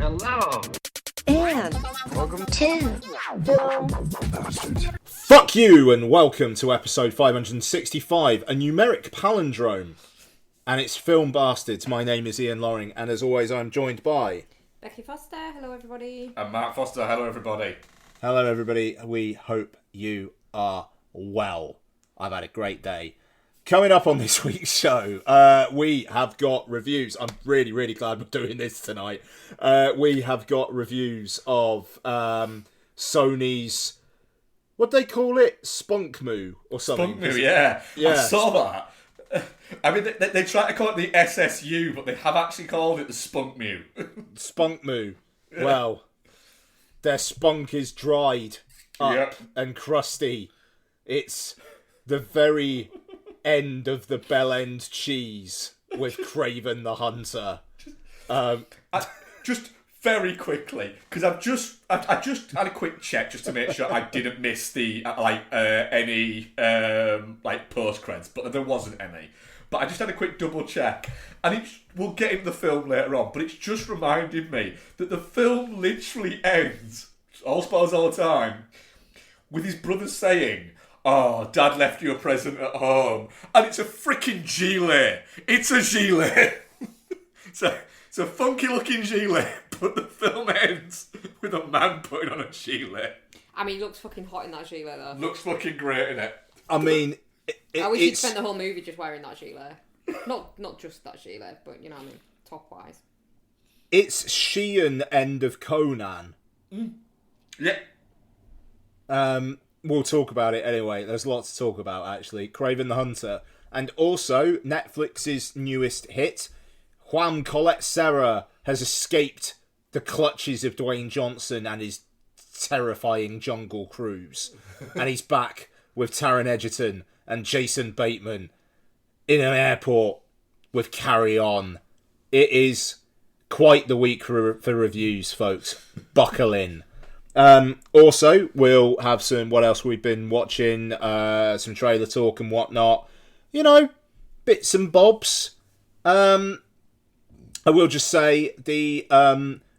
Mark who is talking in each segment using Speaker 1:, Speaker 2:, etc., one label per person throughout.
Speaker 1: Hello.
Speaker 2: And welcome to Film
Speaker 3: Bastards.
Speaker 4: Fuck you and welcome to episode 565, a numeric palindrome. And it's Film Bastards. My name is Ian Loring, and as always I'm joined by...
Speaker 5: Becky Foster, hello everybody.
Speaker 3: And Mark Foster, hello everybody.
Speaker 4: Hello everybody, we hope you are well. I've had a great day. Coming up on this week's show, we have got reviews. I'm really glad we're doing this tonight. We have got reviews of Sony's... What'd they call it? Spunk Moo or something?
Speaker 3: Spunk Moo, yeah.
Speaker 4: Yeah.
Speaker 3: I saw that. I mean, they try to call it the SSU, but they have actually called it the Spunk Moo.
Speaker 4: Spunk Moo. Well, their spunk is dried up and crusty. It's the very end of the bell end cheese with Kraven the Hunter.
Speaker 3: Just very quickly, because I just had a quick check just to make sure I didn't miss the any post credits, but there wasn't any. But I just had a quick double check, and we'll get into the film later on. But it's just reminded me that the film literally ends, all spoilers all the time, with his brother saying, "Oh, Dad left you a present at home," and it's a freaking gilet. It's a gilet. It's a funky looking gilet, but the film ends with a man putting on a gilet.
Speaker 5: I mean, he looks fucking hot in that gilet though.
Speaker 3: Looks fucking great in it.
Speaker 4: I mean,
Speaker 5: I wish he'd spent the whole movie just wearing that gilet. Not just that gilet, but you know what I mean, top wise.
Speaker 4: It's Sheehan end of Conan.
Speaker 3: Yeah.
Speaker 4: We'll talk about it anyway. There's lots to talk about, actually. Kraven the Hunter. And also, Netflix's newest hit, Juan Colette Serra has escaped the clutches of Dwayne Johnson and his terrifying Jungle Cruise. And he's back with Taron Egerton and Jason Bateman in an airport with Carry On. It is quite the week for reviews, folks. Buckle in. Also, we'll have some, what else we've been watching, some trailer talk and whatnot. You know, bits and bobs. I will just say the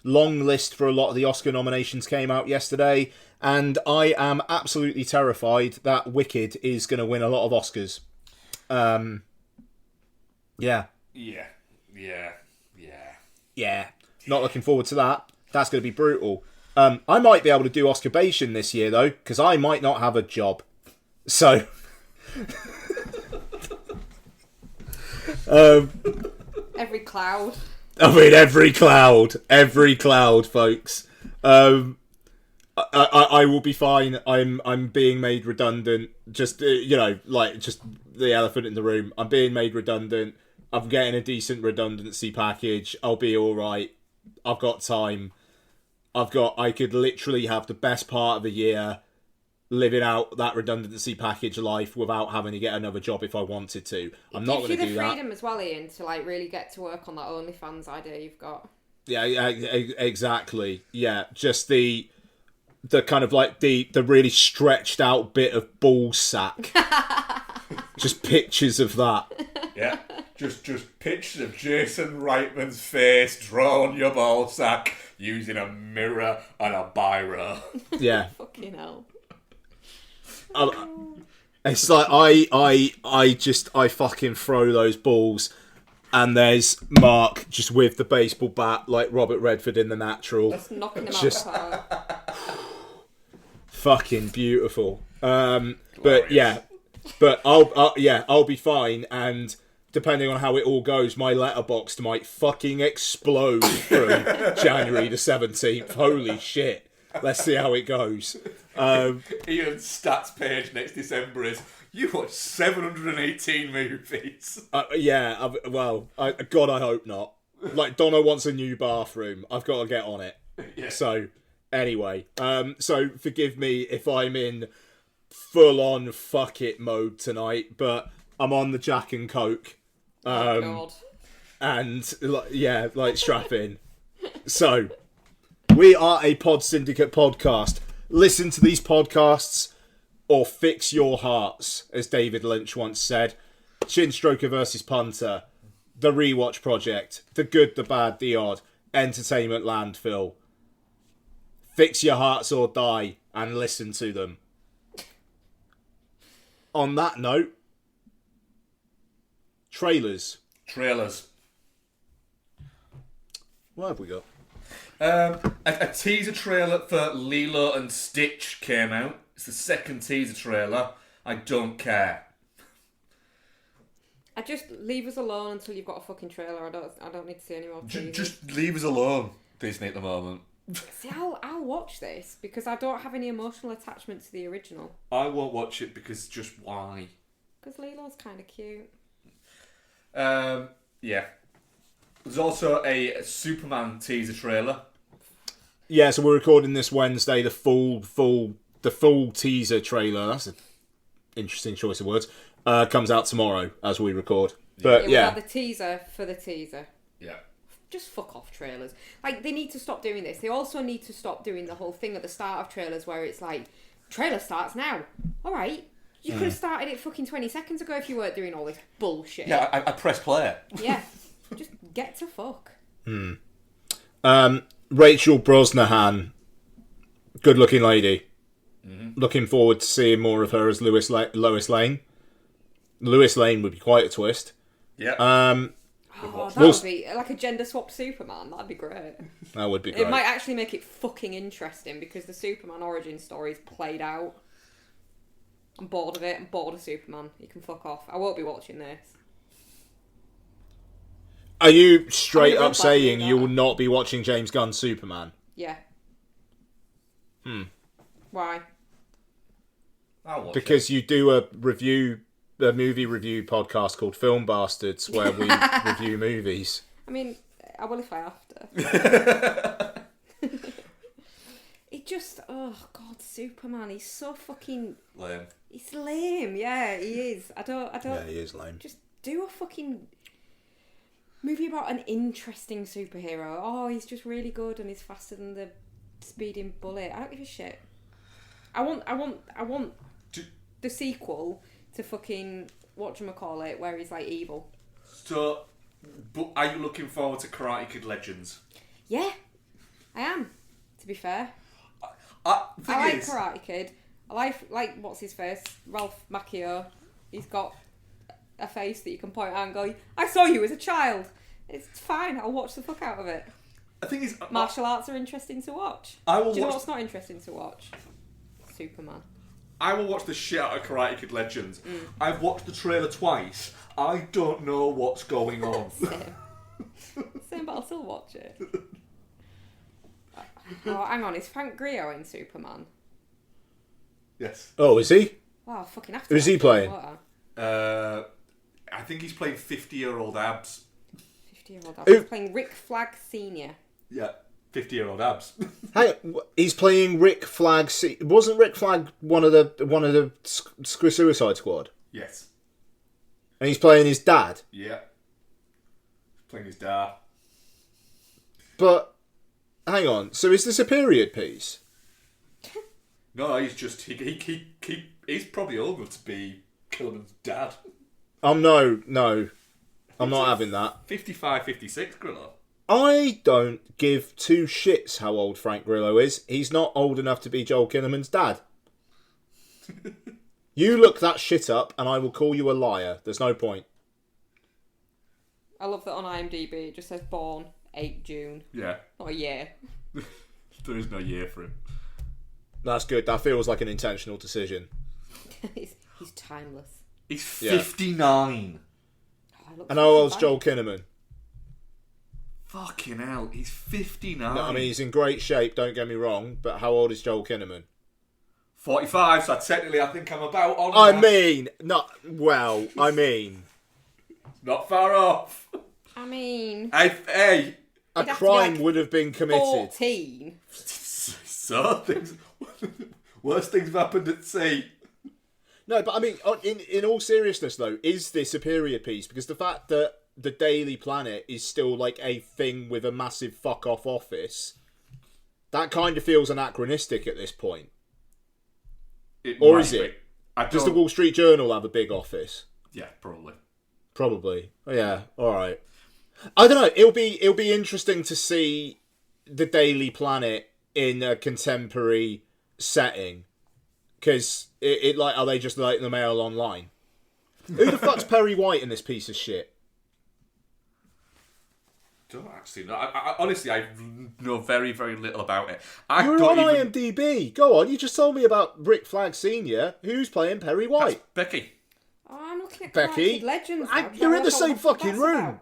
Speaker 4: long list for a lot of the Oscar nominations came out yesterday, and I am absolutely terrified that Wicked is going to win a lot of Oscars. Yeah. Not looking forward to that. That's going to be brutal. I might be able to do Oscarbation this year, though, because I might not have a job. So...
Speaker 5: Every cloud.
Speaker 4: I mean, every cloud, folks. I will be fine. I'm being made redundant. Just just the elephant in the room. I'm being made redundant. I'm getting a decent redundancy package. I'll be all right. I've got time. I could literally have the best part of a year living out that redundancy package life without having to get another job if I wanted to. I'm not going to do that. It gives you the
Speaker 5: freedom as well, Ian, to really get to work on that OnlyFans idea you've got.
Speaker 4: Yeah, exactly. Yeah, just the kind of the really stretched out bit of ball sack. Just pictures of that.
Speaker 3: Yeah, just pictures of Jason Reitman's face drawn on your ball sack using a mirror and a biro.
Speaker 4: Yeah.
Speaker 5: Fucking hell.
Speaker 4: It's like I fucking throw those balls, and there's Mark just with the baseball bat like Robert Redford in The Natural.
Speaker 5: Just knocking him out the park.
Speaker 4: Fucking beautiful. But yeah, but I'll be fine, and depending on how it all goes, my letterbox might fucking explode from January the 17th. Holy shit. Let's see how it goes.
Speaker 3: Ian's stats page next December is, you watched 718 movies.
Speaker 4: God, I hope not. Like, Donna wants a new bathroom. I've got to get on it.
Speaker 3: Yeah.
Speaker 4: So, anyway. So, forgive me if I'm in full-on fuck it mode tonight, but I'm on the Jack and Coke.
Speaker 5: Oh, God.
Speaker 4: And, strap in. So... We are a Pod Syndicate podcast. Listen to these podcasts or fix your hearts, as David Lynch once said. Chinstroker versus Punter, The Rewatch Project, The Good, The Bad, The Odd, entertainment landfill. Fix your hearts or die and listen to them. On that note, trailers. What have we got?
Speaker 3: A teaser trailer for Lilo and Stitch came out. It's the second teaser trailer. I don't care.
Speaker 5: I just leave us alone until you've got a fucking trailer. I don't need to see any more.
Speaker 3: Just leave us alone, Disney, at the moment.
Speaker 5: See, I'll watch this because I don't have any emotional attachment to the original.
Speaker 3: I won't watch it because just why?
Speaker 5: Because Lilo's kind of cute.
Speaker 3: Yeah. There's also a Superman teaser trailer.
Speaker 4: Yeah, so we're recording this Wednesday. The full teaser trailer. That's an interesting choice of words. Comes out tomorrow as we record. But
Speaker 5: We have the teaser for the teaser.
Speaker 3: Yeah.
Speaker 5: Just fuck off trailers. Like, they need to stop doing this. They also need to stop doing the whole thing at the start of trailers where it's like, trailer starts now. Alright. You could have started it fucking 20 seconds ago if you weren't doing all this bullshit.
Speaker 3: Yeah, I press play.
Speaker 5: Yeah. Just get to fuck.
Speaker 4: Rachel Brosnahan, good looking lady. Looking forward to seeing more of her as Lois Lane. Lois Lane would be quite a twist.
Speaker 3: Yeah.
Speaker 5: That would be like a gender swapped Superman. That'd be great.
Speaker 4: That would be great.
Speaker 5: It might actually make it fucking interesting because the Superman origin story's played out. I'm bored of it. I'm bored of Superman. You can fuck off. I won't be watching this.
Speaker 4: Are you straight
Speaker 5: I'm
Speaker 4: up saying
Speaker 5: that.
Speaker 4: you will not be watching James Gunn's Superman?
Speaker 5: Yeah. Why?
Speaker 3: I'll watch
Speaker 4: Because you do a movie review podcast called Film Bastards where we review movies.
Speaker 5: I mean, I will if I have to. It just, oh god, Superman. He's so fucking
Speaker 3: lame.
Speaker 5: He's lame. Yeah, he is. I don't.
Speaker 4: Yeah, he is lame.
Speaker 5: Just do a fucking movie about an interesting superhero. Oh, he's just really good and he's faster than the speeding bullet. I don't give a shit. I want the sequel to fucking whatchamacallit where he's like evil.
Speaker 3: So, but are you looking forward to Karate Kid Legends?
Speaker 5: Yeah, I am. To be fair,
Speaker 3: I
Speaker 5: like Karate Kid. I like what's his face, Ralph Macchio. He's got a face that you can point at and go, "I saw you as a child." It's fine. I'll watch the fuck out of it.
Speaker 3: I think it's
Speaker 5: Martial arts are interesting to watch.
Speaker 3: I will
Speaker 5: Do you know
Speaker 3: watch-
Speaker 5: what's not interesting to watch? Superman.
Speaker 3: I will watch the shit out of Karate Kid Legends. I've watched the trailer twice. I don't know what's going on.
Speaker 5: Same, but I'll still watch it. Oh, hang on. Is Frank Grillo in Superman?
Speaker 3: Yes.
Speaker 4: Oh, is he?
Speaker 5: Wow, I fucking have to.
Speaker 4: Who's he
Speaker 5: watch it,
Speaker 4: playing?
Speaker 5: won't
Speaker 3: I think he's playing 50-year-old abs.
Speaker 5: 50-year-old.
Speaker 4: Who-
Speaker 5: He's playing Rick Flag Senior.
Speaker 3: Yeah, 50-year-old abs.
Speaker 4: Hey, he's playing Rick Flag. Wasn't Rick Flag one of the Suicide Squad?
Speaker 3: Yes.
Speaker 4: And he's playing his dad.
Speaker 3: Yeah. Playing his dad.
Speaker 4: But hang on. So is this a period piece?
Speaker 3: No, he's just he's probably old enough to be Killerman's dad.
Speaker 4: No. I'm not having that.
Speaker 3: 55, 56, Grillo.
Speaker 4: I don't give two shits how old Frank Grillo is. He's not old enough to be Joel Kinnaman's dad. You look that shit up and I will call you a liar. There's no point.
Speaker 5: I love that on IMDb it just says born 8 June.
Speaker 3: Yeah.
Speaker 5: Not a year.
Speaker 3: There is no year for him.
Speaker 4: That's good. That feels like an intentional decision.
Speaker 5: he's timeless.
Speaker 3: He's 59.
Speaker 5: Oh, I look
Speaker 4: And how old's
Speaker 5: fucking
Speaker 4: Joel Kinnaman?
Speaker 3: Fucking hell, he's 59.
Speaker 4: No, I mean, he's in great shape, don't get me wrong, but how old is Joel Kinnaman?
Speaker 3: 45, so technically I think I'm about on
Speaker 4: I
Speaker 3: that.
Speaker 4: mean, I mean...
Speaker 3: Not far off.
Speaker 5: I mean,
Speaker 3: Hey,
Speaker 4: A
Speaker 5: He'd have to be
Speaker 4: crime
Speaker 5: like
Speaker 4: would have been committed.
Speaker 5: 14.
Speaker 3: so things... Worst things have happened at sea.
Speaker 4: No, but I mean, in all seriousness, though, is this a period piece? Because the fact that the Daily Planet is still like a thing with a massive fuck-off office, that kind of feels anachronistic at this point. Or
Speaker 3: might
Speaker 4: is it?
Speaker 3: be.
Speaker 4: Does the Wall Street Journal have a big office?
Speaker 3: Yeah, probably.
Speaker 4: Probably. Oh, yeah, alright. I don't know. It'll be interesting to see the Daily Planet in a contemporary setting, because it like, are they just like the Mail Online? Who the fuck's Perry White in this piece of shit?
Speaker 3: Don't actually know. I honestly, I know very, very little about it.
Speaker 4: You're on IMDb. Go on. You just told me about Rick Flag Senior. Who's playing Perry White?
Speaker 3: That's Becky.
Speaker 5: Oh, I'm looking at
Speaker 4: Becky.
Speaker 5: Karate Legends.
Speaker 4: You're in the same fucking room.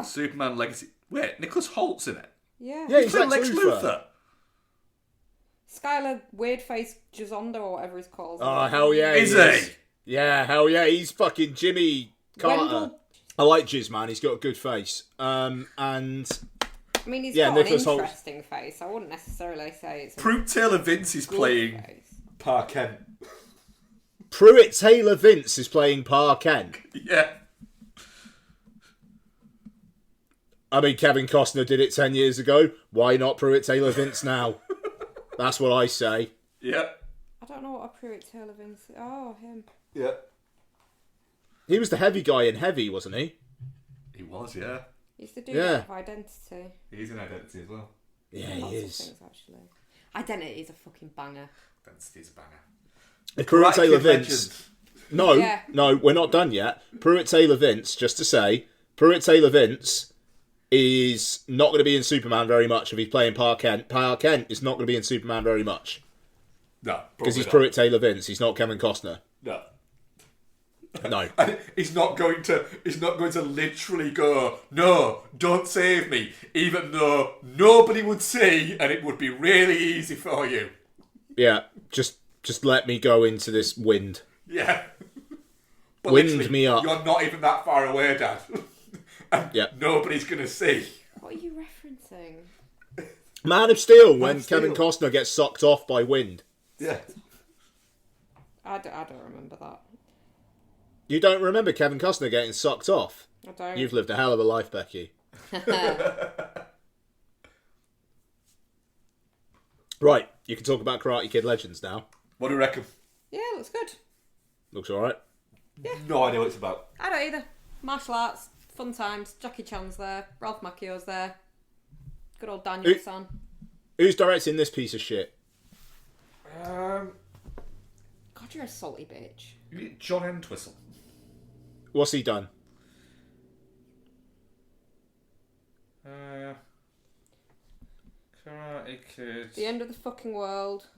Speaker 3: Superman Legacy. Wait, Nicholas Holt's in it.
Speaker 5: Yeah.
Speaker 4: Yeah, he's
Speaker 3: playing
Speaker 4: Lex Luthor.
Speaker 5: Skylar Weirdface Gizondo or whatever he's called.
Speaker 4: Oh, hell yeah.
Speaker 3: Is he?
Speaker 4: Yeah, hell yeah. He's fucking Jimmy Carter.
Speaker 5: Wendell.
Speaker 4: I like Jizz, man. He's got a good face. And
Speaker 5: I mean, he's
Speaker 4: yeah,
Speaker 5: got
Speaker 4: Nicholas
Speaker 5: an
Speaker 4: Hoult.
Speaker 5: interesting face. I wouldn't necessarily say it's a
Speaker 3: Pruitt Taylor Vince is
Speaker 5: good
Speaker 3: playing
Speaker 5: face.
Speaker 3: Pa Kent.
Speaker 4: Pruitt Taylor Vince is playing Pa Kent.
Speaker 3: Yeah.
Speaker 4: I mean, Kevin Costner did it 10 years ago. Why not Pruitt Taylor Vince now? That's what I say.
Speaker 3: Yeah.
Speaker 5: I don't know what a Pruitt Taylor Vince. Oh, him.
Speaker 3: Yeah.
Speaker 4: He was the heavy guy in Heavy, wasn't he?
Speaker 3: He was, yeah.
Speaker 5: He's the dude
Speaker 4: Yeah.
Speaker 5: of Identity.
Speaker 3: He's in Identity as well.
Speaker 4: Yeah,
Speaker 5: Lots
Speaker 4: he
Speaker 5: of
Speaker 4: is.
Speaker 5: things, actually. Identity is a fucking banger.
Speaker 3: Identity's a banger.
Speaker 4: Pruitt Taylor
Speaker 3: Kid
Speaker 4: Vince. No,
Speaker 5: Yeah.
Speaker 4: no, we're not done yet. Pruitt Taylor Vince, just to say, Pruitt Taylor Vince is not going to be in Superman very much if he's playing Pa Kent. Pa Kent is not going to be in Superman very much.
Speaker 3: No,
Speaker 4: Because he's
Speaker 3: not.
Speaker 4: Pruitt Taylor Vince. He's not Kevin Costner.
Speaker 3: No.
Speaker 4: No.
Speaker 3: And he's not going to literally go, no, don't save me, even though nobody would see and it would be really easy for you.
Speaker 4: Yeah, just let me go into this wind.
Speaker 3: Yeah. But
Speaker 4: Wind
Speaker 3: literally,
Speaker 4: me up.
Speaker 3: You're not even that far away, Dad. And
Speaker 4: Yeah.
Speaker 3: nobody's going to see.
Speaker 5: What are you referencing?
Speaker 4: Man of Steel, when
Speaker 3: of Steel.
Speaker 4: Kevin Costner gets sucked off by wind.
Speaker 3: Yeah.
Speaker 5: I don't remember that.
Speaker 4: You don't remember Kevin Costner getting sucked off?
Speaker 5: I don't.
Speaker 4: You've lived a hell of a life, Becky. Right, you can talk about Karate Kid Legends now.
Speaker 3: What do you reckon?
Speaker 5: Yeah, looks good.
Speaker 4: Looks alright.
Speaker 3: No idea what it's about.
Speaker 5: I don't either. Martial arts, fun times. Jackie Chan's there. Ralph Macchio's there. Good old Daniel-san.
Speaker 4: Who's directing this piece of shit?
Speaker 5: God, you're a salty bitch.
Speaker 3: John Entwistle.
Speaker 4: What's he done?
Speaker 3: Karate Kid.
Speaker 5: The End of the Fucking World.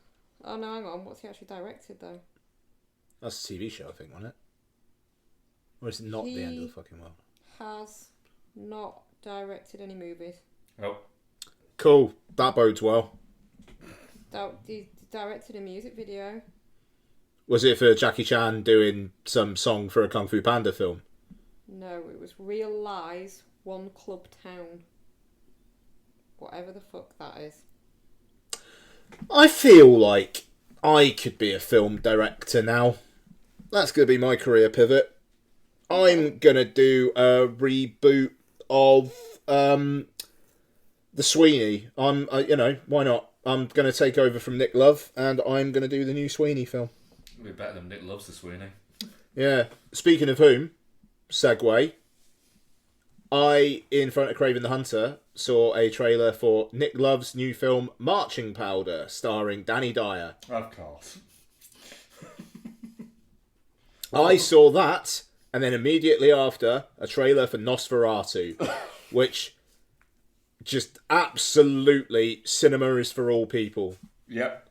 Speaker 5: Oh no, hang on. What's he actually directed though?
Speaker 4: That's a TV show, I think, wasn't it? Or is it not the end of the fucking world?
Speaker 5: Has not directed any movies.
Speaker 3: Oh.
Speaker 4: Cool. That bodes well.
Speaker 5: He directed a music video.
Speaker 4: Was it for Jackie Chan doing some song for a Kung Fu Panda film?
Speaker 5: No, it was Real Lies, One Club Town. Whatever the fuck that is.
Speaker 4: I feel like I could be a film director now. That's going to be my career pivot. I'm going to do a reboot of The Sweeney. Why not? I'm going to take over from Nick Love and I'm going to do the new Sweeney film.
Speaker 3: It'll be better than Nick loves the Sweeney.
Speaker 4: Yeah. Speaking of whom, segue. I, in front of Kraven the Hunter, saw a trailer for Nick Love's new film Marching Powder, starring Danny Dyer.
Speaker 3: Of course.
Speaker 4: I saw that, and then immediately after, a trailer for Nosferatu, which just absolutely cinema is for all people.
Speaker 3: Yep.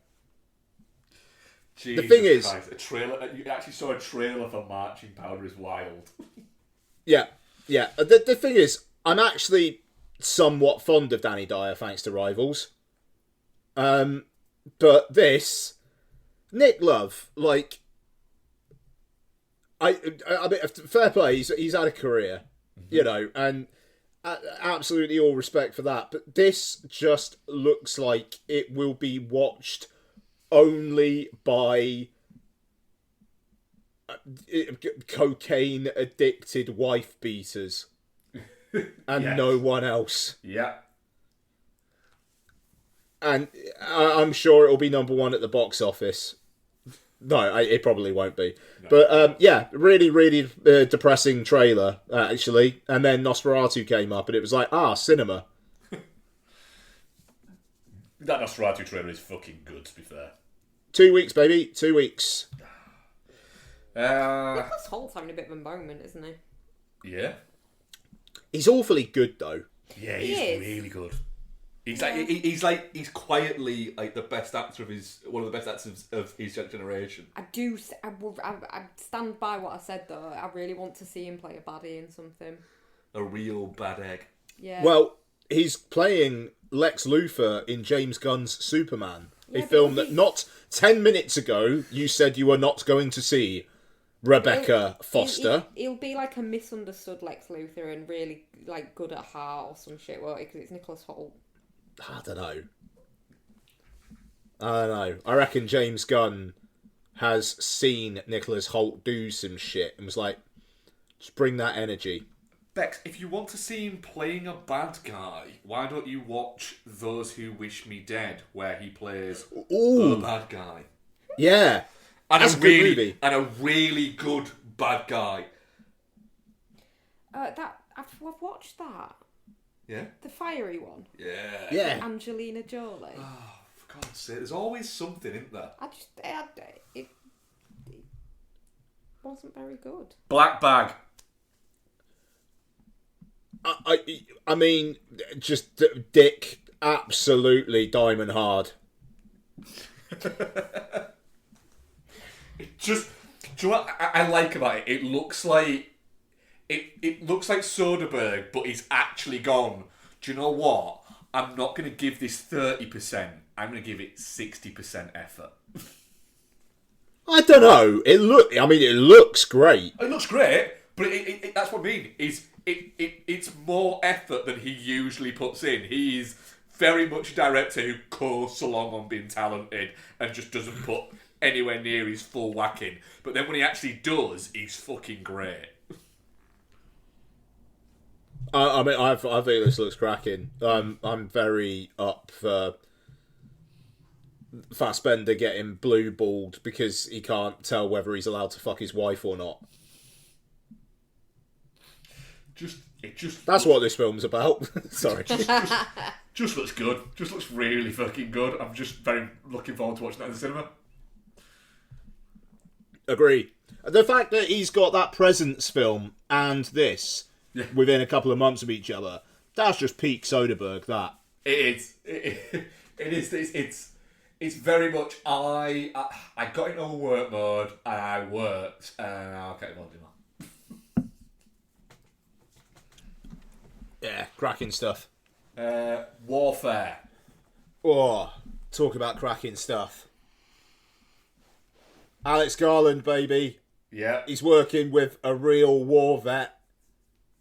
Speaker 4: The thing is...
Speaker 3: Christ, a trailer. You actually saw a trailer for Marching Powder is wild.
Speaker 4: Yeah. The thing is, I'm actually somewhat fond of Danny Dyer, thanks to Rivals. But this... Nick Love, like... I mean, fair play, he's had a career, you know, and absolutely all respect for that. But this just looks like it will be watched only by cocaine addicted wife beaters and
Speaker 3: Yes.
Speaker 4: no one else.
Speaker 3: Yeah.
Speaker 4: And I'm sure it'll be number one at the box office. No, it probably won't be. No. But yeah, really, really depressing trailer, actually. And then Nosferatu came up and it was like, cinema.
Speaker 3: That Nosferatu trailer is fucking good, to be fair.
Speaker 4: 2 weeks, baby. 2 weeks.
Speaker 5: Nicholas Holt's having a bit of a moment, isn't he?
Speaker 3: Yeah.
Speaker 4: He's awfully good, though.
Speaker 3: Yeah, he's really good. He's he's quietly like the best actor of one of the best actors of his generation.
Speaker 5: I stand by what I said though. I really want to see him play a baddie in something.
Speaker 3: A real bad egg.
Speaker 5: Yeah.
Speaker 4: Well, he's playing Lex Luthor in James Gunn's Superman, a film that not 10 minutes ago you said you were not going to see. Rebecca Foster.
Speaker 5: He'll be like a misunderstood Lex Luthor and really like good at heart or some shit, won't he? Because it's Nicholas Hoult.
Speaker 4: I don't know. I reckon James Gunn has seen Nicholas Hoult do some shit and was like, just bring that energy.
Speaker 3: Bex, if you want to see him playing a bad guy, why don't you watch Those Who Wish Me Dead, where he plays a bad guy?
Speaker 4: Yeah.
Speaker 3: And a really good bad guy.
Speaker 5: I've watched that.
Speaker 3: Yeah?
Speaker 5: The fiery one.
Speaker 3: Yeah.
Speaker 5: Angelina Jolie.
Speaker 3: Oh, for God's sake, there's always something, isn't there?
Speaker 5: It wasn't very good.
Speaker 3: Black Bag.
Speaker 4: I mean, just Dick, absolutely diamond hard.
Speaker 3: Do you know what I like about it? It looks like Soderbergh, but he's actually gone, do you know what? I'm not going to give this 30%. I'm going to give it 60% effort.
Speaker 4: I don't know. It looks great.
Speaker 3: It looks great, but that's what I mean. It's more effort than he usually puts in. He's very much a director who coasts along on being talented and just doesn't put anywhere near his full whack in. But then when he actually does, he's fucking great.
Speaker 4: I think this looks cracking. I'm very up for Fassbender getting blue-balled because he can't tell whether he's allowed to fuck his wife or not. That's what this film's about. Sorry.
Speaker 3: Just looks good. Just looks really fucking good. I'm just very looking forward to watching that in the cinema.
Speaker 4: Agree. The fact that he's got that Presence film and this within a couple of months of each other, that's just peak Soderbergh, that.
Speaker 3: It is. It's very much I got into a work mode and I worked and I'll get involved in that.
Speaker 4: Yeah, cracking stuff.
Speaker 3: Warfare.
Speaker 4: Oh, talk about cracking stuff. Alex Garland, baby.
Speaker 3: Yeah.
Speaker 4: He's working with a real war vet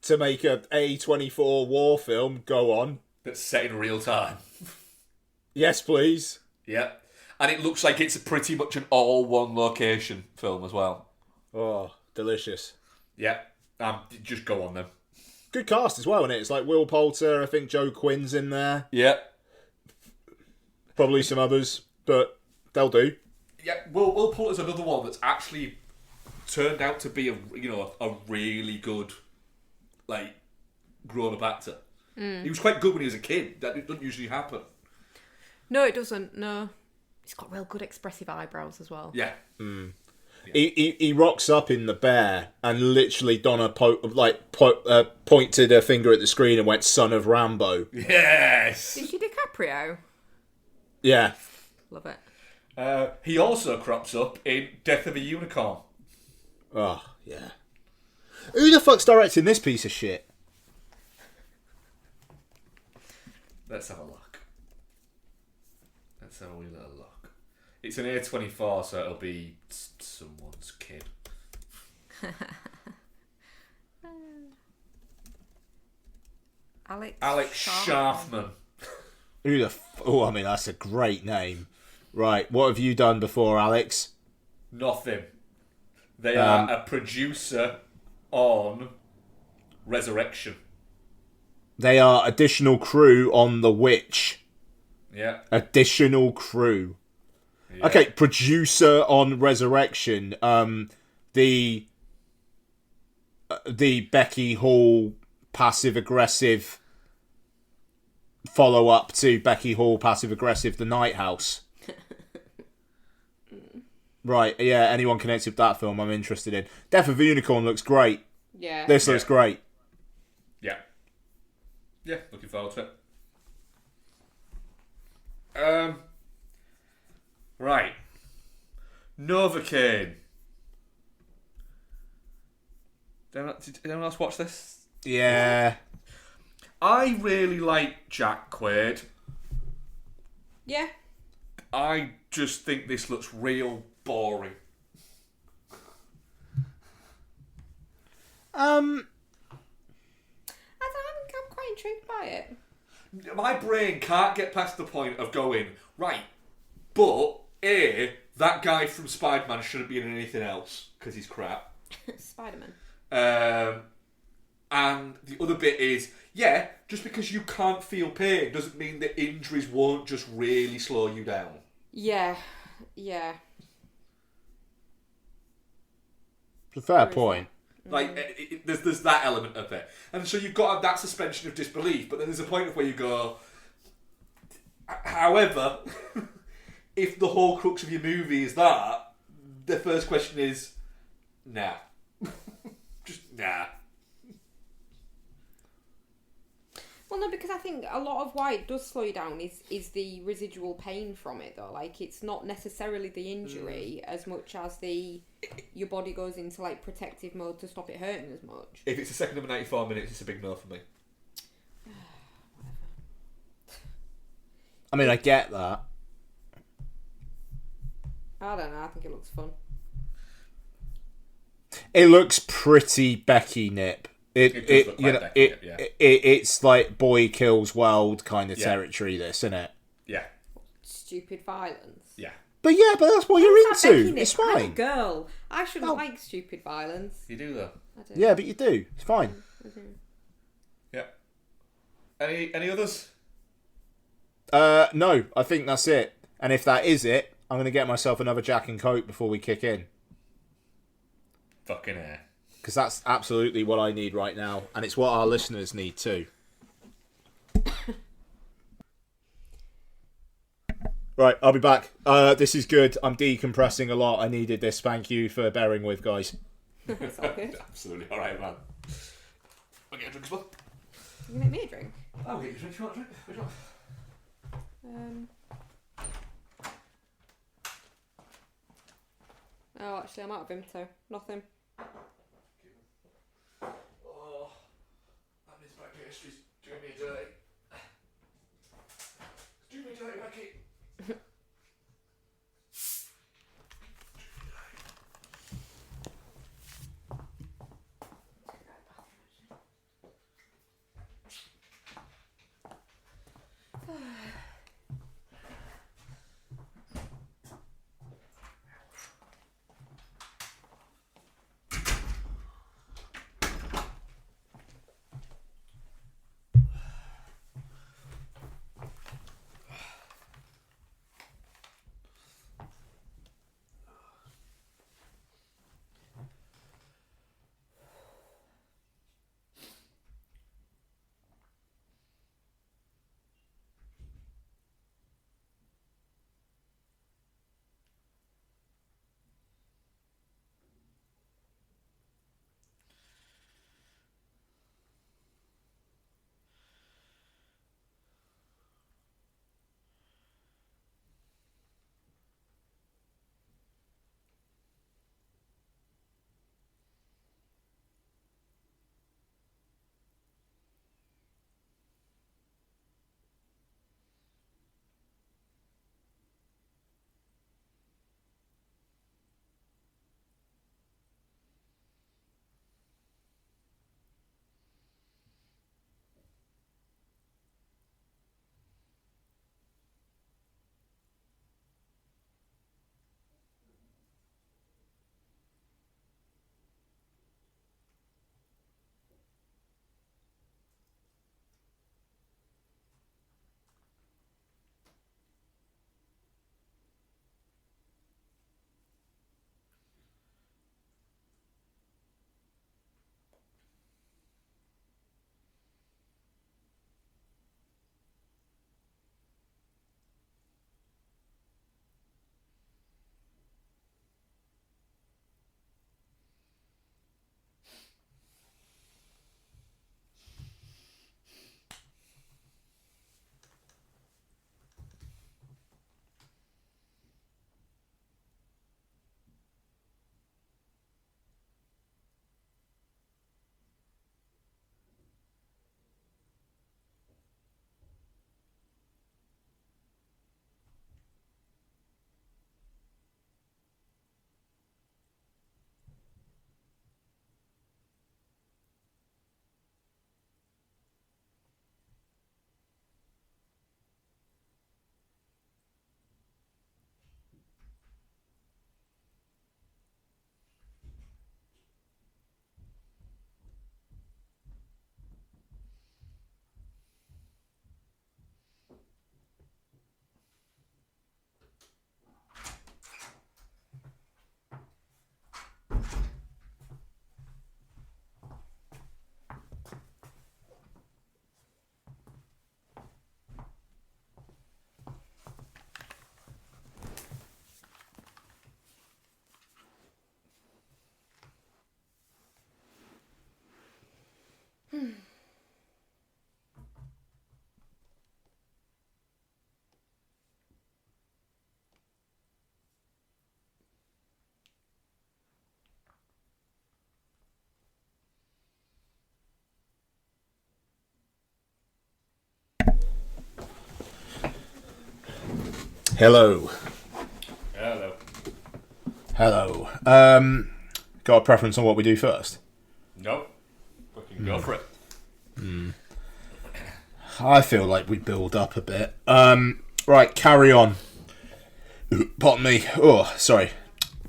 Speaker 4: to make a A24 war film. Go on.
Speaker 3: That's set in real time.
Speaker 4: Yes, please.
Speaker 3: Yeah. And it looks like it's pretty much an all one location film as well.
Speaker 4: Oh, delicious.
Speaker 3: Yeah. Just go on then.
Speaker 4: Good cast as well, isn't it? It's like Will Poulter, I think Joe Quinn's in there.
Speaker 3: Yeah.
Speaker 4: Probably some others, but they'll do.
Speaker 3: Yeah, Will Poulter's another one that's actually turned out to be a really good, like, grown-up actor. He was quite good when he was a kid. That doesn't usually happen.
Speaker 5: No, it doesn't. No, he's got real good expressive eyebrows as well.
Speaker 3: Yeah.
Speaker 4: Yeah. He rocks up in The Bear and literally Donna pointed her finger at the screen and went, "Son of Rambo."
Speaker 3: Yes.
Speaker 5: Is she DiCaprio?
Speaker 4: Yeah.
Speaker 5: Love it.
Speaker 3: He also crops up in Death of a Unicorn.
Speaker 4: Oh, yeah. Who the fuck's directing this piece of shit?
Speaker 3: Let's have a look. Let's have a wee little look. It's an A24, so it'll be someone's kid. Alex Schaffman.
Speaker 4: Who the I mean, that's a great name. Right, what have you done before, Alex?
Speaker 3: Nothing. They are a producer on Resurrection.
Speaker 4: They are additional crew on The Witch.
Speaker 3: Yeah.
Speaker 4: Additional crew.
Speaker 3: Yeah.
Speaker 4: Okay, producer on Resurrection. The Becky Hall passive aggressive follow up to Becky Hall passive aggressive The Night House. Right, yeah, anyone connected with that film I'm interested in. Death of a Unicorn looks great.
Speaker 5: Yeah.
Speaker 4: This looks great.
Speaker 3: Yeah. Yeah, looking forward to it. Right. Novocaine. Did anyone else watch this?
Speaker 4: Yeah.
Speaker 3: I really like Jack Quaid.
Speaker 5: Yeah.
Speaker 3: I just think this looks real boring.
Speaker 5: I'm quite intrigued by it.
Speaker 3: My brain can't get past the point of going, right, but that guy from Spider-Man shouldn't be in anything else because he's crap.
Speaker 5: Spider-Man.
Speaker 3: And the other bit is, yeah, just because you can't feel pain doesn't mean that injuries won't just really slow you down.
Speaker 5: Yeah. Yeah.
Speaker 4: It's a fair point.
Speaker 3: Like, there's that element of it. And so you've got to have that suspension of disbelief, but then there's a point of where you go, however, if the whole crux of your movie is that, the first question is, nah. Just nah.
Speaker 5: Well, no, because I think a lot of why it does slow you down is the residual pain from it, though. Like, it's not necessarily the injury as much as your body goes into, like, protective mode to stop it hurting as much.
Speaker 3: If it's a second of 94 minutes, it's a big no for me.
Speaker 4: I mean, I get that.
Speaker 5: I don't know, I think it looks fun.
Speaker 4: It looks pretty Becky Nip.
Speaker 3: It does look like Becky Nip, yeah.
Speaker 4: It's like boy kills world kind of territory, this, isn't it?
Speaker 3: Yeah.
Speaker 5: Stupid violence.
Speaker 3: Yeah.
Speaker 4: But that's what you're
Speaker 5: What's that, Becky
Speaker 4: into.
Speaker 5: Nip?
Speaker 4: It's
Speaker 5: I'm a
Speaker 4: fine.
Speaker 5: girl. I shouldn't like stupid violence.
Speaker 3: You do, though.
Speaker 5: I do.
Speaker 4: Yeah, but you do. It's fine.
Speaker 5: I do.
Speaker 3: Yeah. Any others?
Speaker 4: No, I think that's it. And if that is it, I'm going to get myself another Jack and Coke before we kick in.
Speaker 3: Fucking air.
Speaker 4: Because that's absolutely what I need right now. And it's what our listeners need too. Right, I'll be back. This is good. I'm decompressing a lot. I needed this. Thank you for bearing with, guys.
Speaker 5: It's all good.
Speaker 3: Absolutely. All right, man. I'll get a drink as well.
Speaker 5: You can make me a drink.
Speaker 3: I'll get you a drink. You want a drink? Which one?
Speaker 5: Oh, actually, I'm out of him, so nothing.
Speaker 3: Oh, I miss my pastries. Doing me dirty. Doing me dirty, Becky.
Speaker 4: Hello.
Speaker 3: Hello.
Speaker 4: Hello. Got a preference on what we do first?
Speaker 3: No. Fucking go for it.
Speaker 4: I feel like we build up a bit. Right, Carry On. Pardon me. Oh, sorry.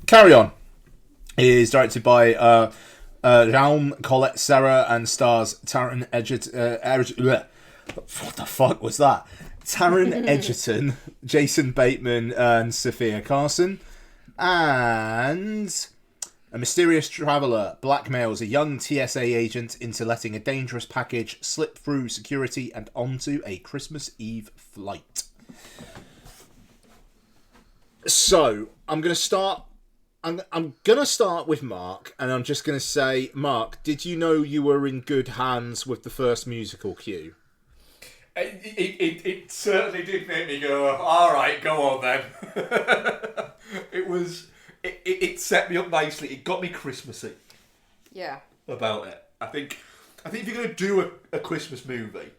Speaker 4: Carry On is directed by Jaume Colette Serra and stars Taron Egerton. What the fuck was that? Taron Egerton, Jason Bateman, and Sophia Carson. And a mysterious traveller blackmails a young TSA agent into letting a dangerous package slip through security and onto a Christmas Eve flight. So, I'm going to start... I'm going to start with Mark, and I'm just going to say, Mark, did you know you were in good hands with the first musical cue?
Speaker 3: It certainly did make me go, alright, go on then. It set me up nicely. It got me Christmassy.
Speaker 5: Yeah.
Speaker 3: About it. I think if you're going to do a Christmas movie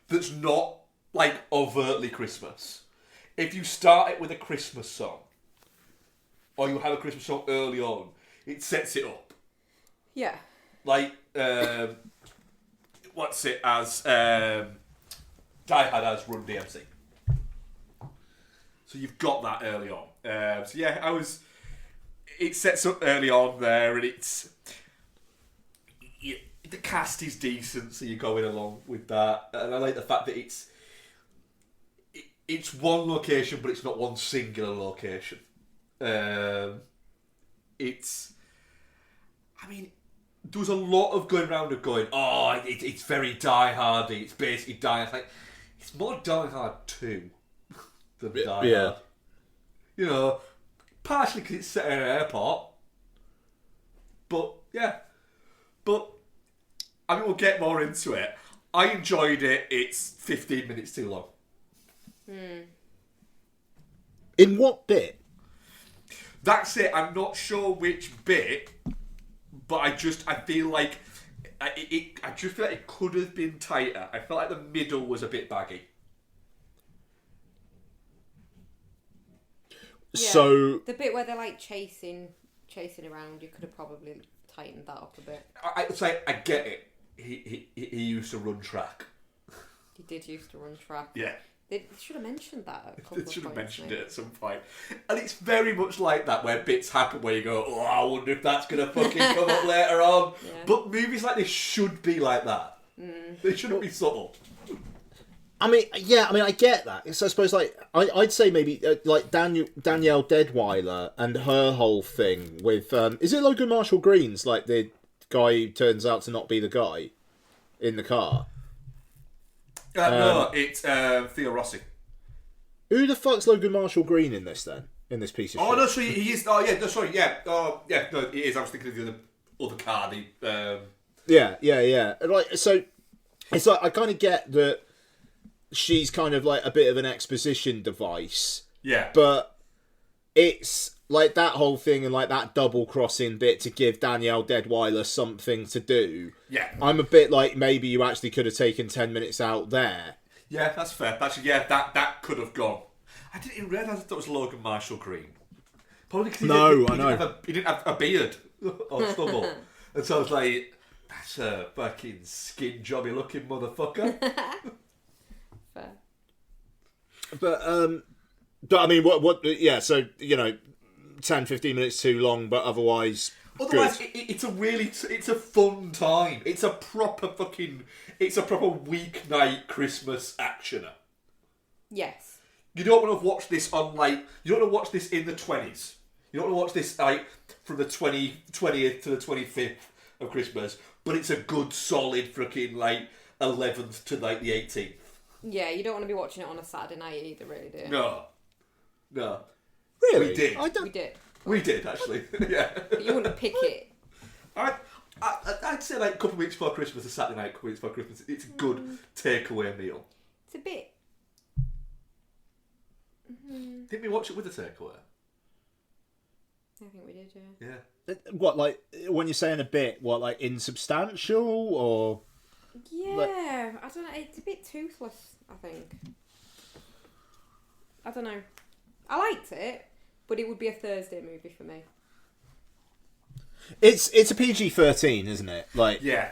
Speaker 3: that's not, like, overtly Christmas, if you start it with a Christmas song, or you have a Christmas song early on, it sets it up.
Speaker 5: Yeah.
Speaker 3: Like, what's it as, Die Hard as Run DMC. So you've got that early on. So yeah, it sets up early on there, and the cast is decent, so you're going along with that. And I like the fact that it's one location, but it's not one singular location. There was a lot of going around and going, oh, it's very Die Hardy. It's basically Die Hard. It's more Die Hard 2 than Die Hard.
Speaker 4: Yeah.
Speaker 3: You know, partially because it's set in an airport. But, yeah. But, I mean, we'll get more into it. I enjoyed it. It's 15 minutes too long.
Speaker 4: In what bit?
Speaker 3: That's it. I'm not sure which bit, but I feel like I just feel like it could have been tighter. I felt like the middle was a bit baggy.
Speaker 5: Yeah.
Speaker 4: So
Speaker 5: the bit where they're like chasing around, you could have probably tightened that up a bit.
Speaker 3: I get it. He used to run track.
Speaker 5: He did used to run track.
Speaker 3: Yeah.
Speaker 5: They should have mentioned that at a couple
Speaker 3: They
Speaker 5: of
Speaker 3: should have
Speaker 5: points,
Speaker 3: mentioned
Speaker 5: maybe.
Speaker 3: it at some point. And it's very much like that, where bits happen where you go, oh, I wonder if that's going to fucking come up later on.
Speaker 5: Yeah.
Speaker 3: But movies like this should be like that. They shouldn't be subtle.
Speaker 4: I get that. So I suppose, like, I'd say maybe, like, Danielle Deadweiler and her whole thing with, is it Logan Marshall Green's, like, the guy who turns out to not be the guy in the car?
Speaker 3: No, it's Theo Rossi.
Speaker 4: Who the fuck's Logan Marshall Green in this, then? In this piece of shit?
Speaker 3: Oh, no, sorry, he is. Oh, yeah, no, sorry, yeah. Oh, yeah, no, it is. I was thinking of the other car.
Speaker 4: Yeah. Like, so, it's like, I kind of get that she's kind of like a bit of an exposition device.
Speaker 3: Yeah.
Speaker 4: But it's like that whole thing and like that double crossing bit to give Danielle Deadweiler something to do.
Speaker 3: Yeah.
Speaker 4: I'm a bit like, maybe you actually could have taken 10 minutes out there.
Speaker 3: Yeah, that's fair. Actually, yeah, that could have gone. I didn't even realise that was Logan Marshall Green. Probably because he didn't have a beard or stubble. And so I was like, that's a fucking skin jobby looking motherfucker.
Speaker 5: Fair.
Speaker 4: But I mean, what? Yeah. So 10-15 minutes too long, but otherwise
Speaker 3: it's a fun time. It's a proper weeknight Christmas actioner.
Speaker 5: Yes.
Speaker 3: You don't want to watch this you don't want to watch this in the 20s. You don't want to watch this from the 20th to the 25th of Christmas, but it's a good solid freaking 11th to the 18th.
Speaker 5: Yeah, you don't want to be watching it on a Saturday night either, really, do you?
Speaker 3: No.
Speaker 4: Really?
Speaker 3: We did.
Speaker 5: We did.
Speaker 3: We did, actually. Yeah.
Speaker 5: But you wouldn't pick it.
Speaker 3: I'd say like a couple of weeks before Christmas, a Saturday night, a couple of weeks before Christmas, it's a good takeaway meal.
Speaker 5: It's a bit.
Speaker 3: Didn't we watch it with a takeaway?
Speaker 5: I think we did, yeah.
Speaker 4: What, like, when you're saying a bit, what, like, insubstantial, or...
Speaker 5: Yeah, I don't know, it's a bit toothless, I think. I don't know. I liked it, but it would be a Thursday movie for me.
Speaker 4: It's a PG-13, isn't it? Like...
Speaker 3: Yeah.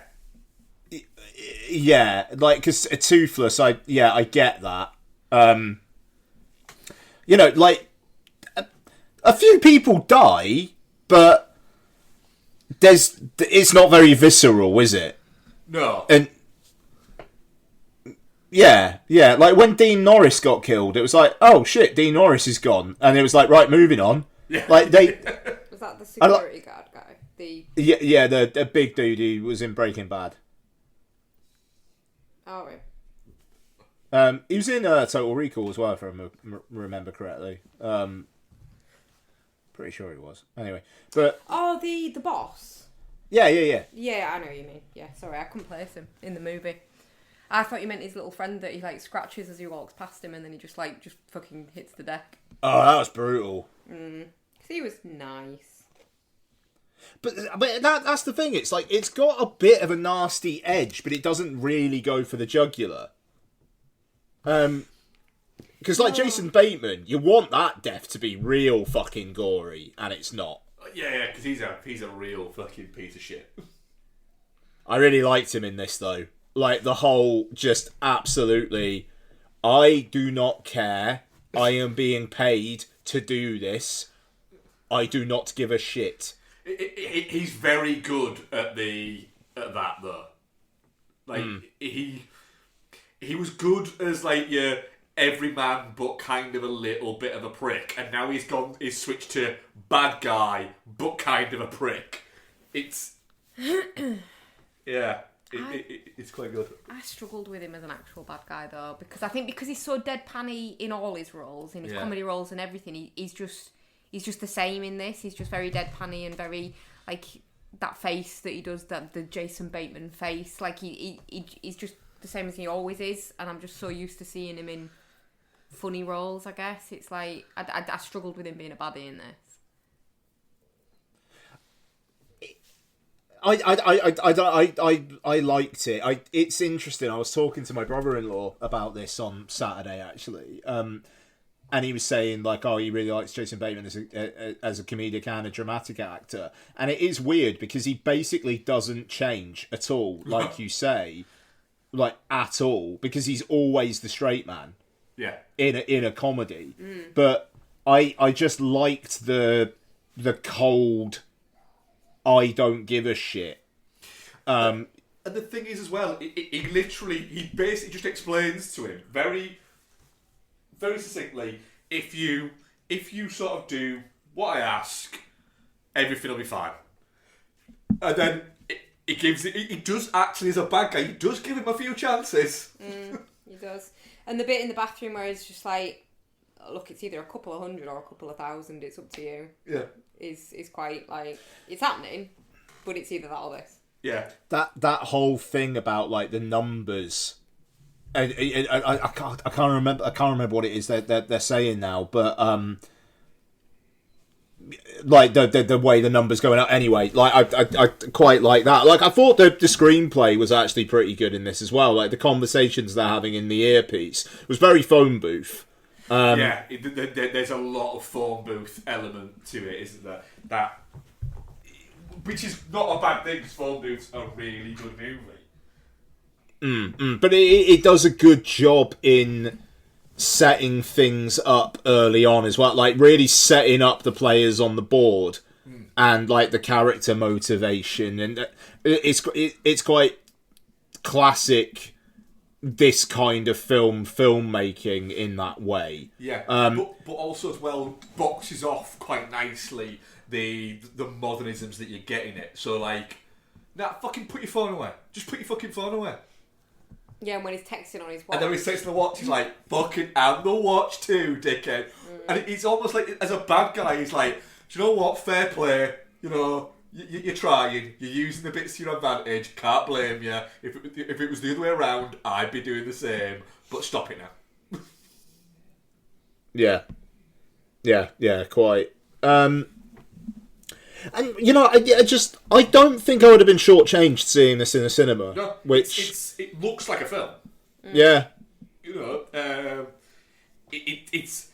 Speaker 4: Yeah, like, because toothless, I get that. You know, like... A few people die, but it's not very visceral, is it?
Speaker 3: No.
Speaker 4: And yeah, like when Dean Norris got killed, it was like, oh shit, Dean Norris is gone, and it was like, right, moving on.
Speaker 3: Yeah.
Speaker 4: Like they
Speaker 5: Was that the security guard guy?
Speaker 4: yeah, the big dude who was in Breaking Bad.
Speaker 5: Oh, right.
Speaker 4: He was in Total Recall as well, if I remember correctly. Pretty sure he was. Anyway, but
Speaker 5: Oh, the boss.
Speaker 4: yeah.
Speaker 5: Yeah, I know what you mean. Yeah, sorry, I couldn't place him in the movie. I thought you meant his little friend that he like scratches as he walks past him, and then he just fucking hits the deck.
Speaker 4: Oh, that was brutal.
Speaker 5: 'Cause he was nice.
Speaker 4: But that's the thing. It's like it's got a bit of a nasty edge, but it doesn't really go for the jugular. Because like Jason Bateman, you want that death to be real fucking gory, and it's not.
Speaker 3: Yeah, because he's a real fucking piece of shit.
Speaker 4: I really liked him in this though. Like the whole just absolutely, I do not care. I am being paid to do this. I do not give a shit.
Speaker 3: He's very good at that though. Like he was good as like your every man, but kind of a little bit of a prick, and now he's switched to bad guy, but kind of a prick. It's it's quite good.
Speaker 5: I struggled with him as an actual bad guy though, because I think because he's so deadpan-y in all his roles, in his comedy roles and everything, he's just the same in this. He's just very deadpan-y and very like that face that he does, the Jason Bateman face. Like he's just the same as he always is, and I'm just so used to seeing him in funny roles. I guess it's like I struggled with him being a baddie in this.
Speaker 4: I liked it. It's interesting. I was talking to my brother-in-law about this on Saturday, actually, and he was saying like, oh, he really likes Jason Bateman as a comedic and a dramatic actor, and it is weird because he basically doesn't change at all, like you say, like at all, because he's always the straight man.
Speaker 3: Yeah.
Speaker 4: In a comedy, but I just liked the cold, I don't give a shit.
Speaker 3: And the thing is as well, he basically just explains to him very, very succinctly, if you sort of do what I ask, everything will be fine. And then he does actually, as a bad guy, he does give him a few chances.
Speaker 5: He does. And the bit in the bathroom where he's just like, look, it's either a couple of hundred or a couple of thousand, it's up to you. Yeah. Is quite like, it's happening, but it's either that or this.
Speaker 3: Yeah.
Speaker 4: That whole thing about like the numbers, I can't remember what it is they're saying now, but like the way the numbers going out anyway, like I quite like that. Like I thought the screenplay was actually pretty good in this as well. Like the conversations they're having in the earpiece was very phone booth.
Speaker 3: There's a lot of phone booth element to it, isn't there? That, which is not a bad thing, because phone booth's a really good movie.
Speaker 4: But it does a good job in setting things up early on as well, like really setting up the players on the board and like the character motivation, and it's quite classic this kind of filmmaking in that way.
Speaker 3: Yeah, but also as well boxes off quite nicely the modernisms that you get in it. So like, fucking put your phone away. Just put your fucking phone away.
Speaker 5: Yeah, and when he's texting on his watch.
Speaker 3: And then he's texting the watch, he's like, fucking, and the watch too, dickhead. And it's almost like, as a bad guy, he's like, do you know what, fair play, you know, You're trying. You're using the bits to your advantage. Can't blame you. If it was the other way around, I'd be doing the same. But stop it now.
Speaker 4: Yeah, quite. And you know, I don't think I would have been shortchanged seeing this in a cinema.
Speaker 3: No,
Speaker 4: which
Speaker 3: it looks like a film.
Speaker 4: Yeah.
Speaker 3: You know, it's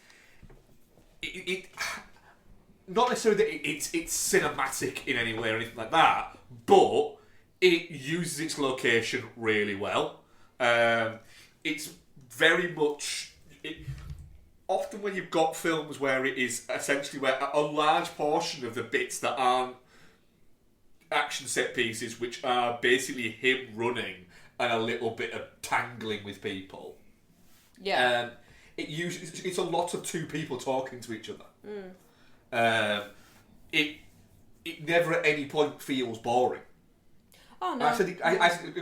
Speaker 3: not necessarily that it's cinematic in any way or anything like that, but it uses its location really well. It's very much. Often when you've got films where it is essentially where a large portion of the bits that aren't action set pieces, which are basically him running and a little bit of tangling with people.
Speaker 5: Yeah.
Speaker 3: It's a lot of two people talking to each other. It never at any point feels boring.
Speaker 5: Oh no.
Speaker 3: I said it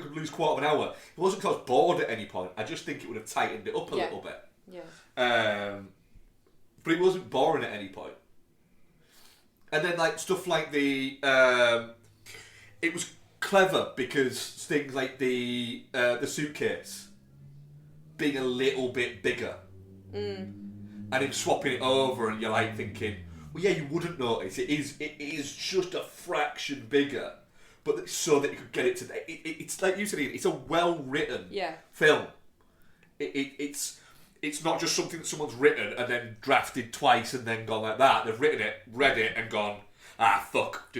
Speaker 3: could lose quarter of an hour. It wasn't because I was bored at any point. I just think it would have tightened it up a little bit.
Speaker 5: Yeah.
Speaker 3: But it wasn't boring at any point. And then like stuff like the it was clever because things like the suitcase being a little bit bigger and him swapping it over, and you're like thinking, well, yeah, you wouldn't notice. It is just a fraction bigger, but so that you could get it to. It's like you said, it's a well written film. It's not just something that someone's written and then drafted twice and then gone like that. They've written it, read it, and gone, fuck,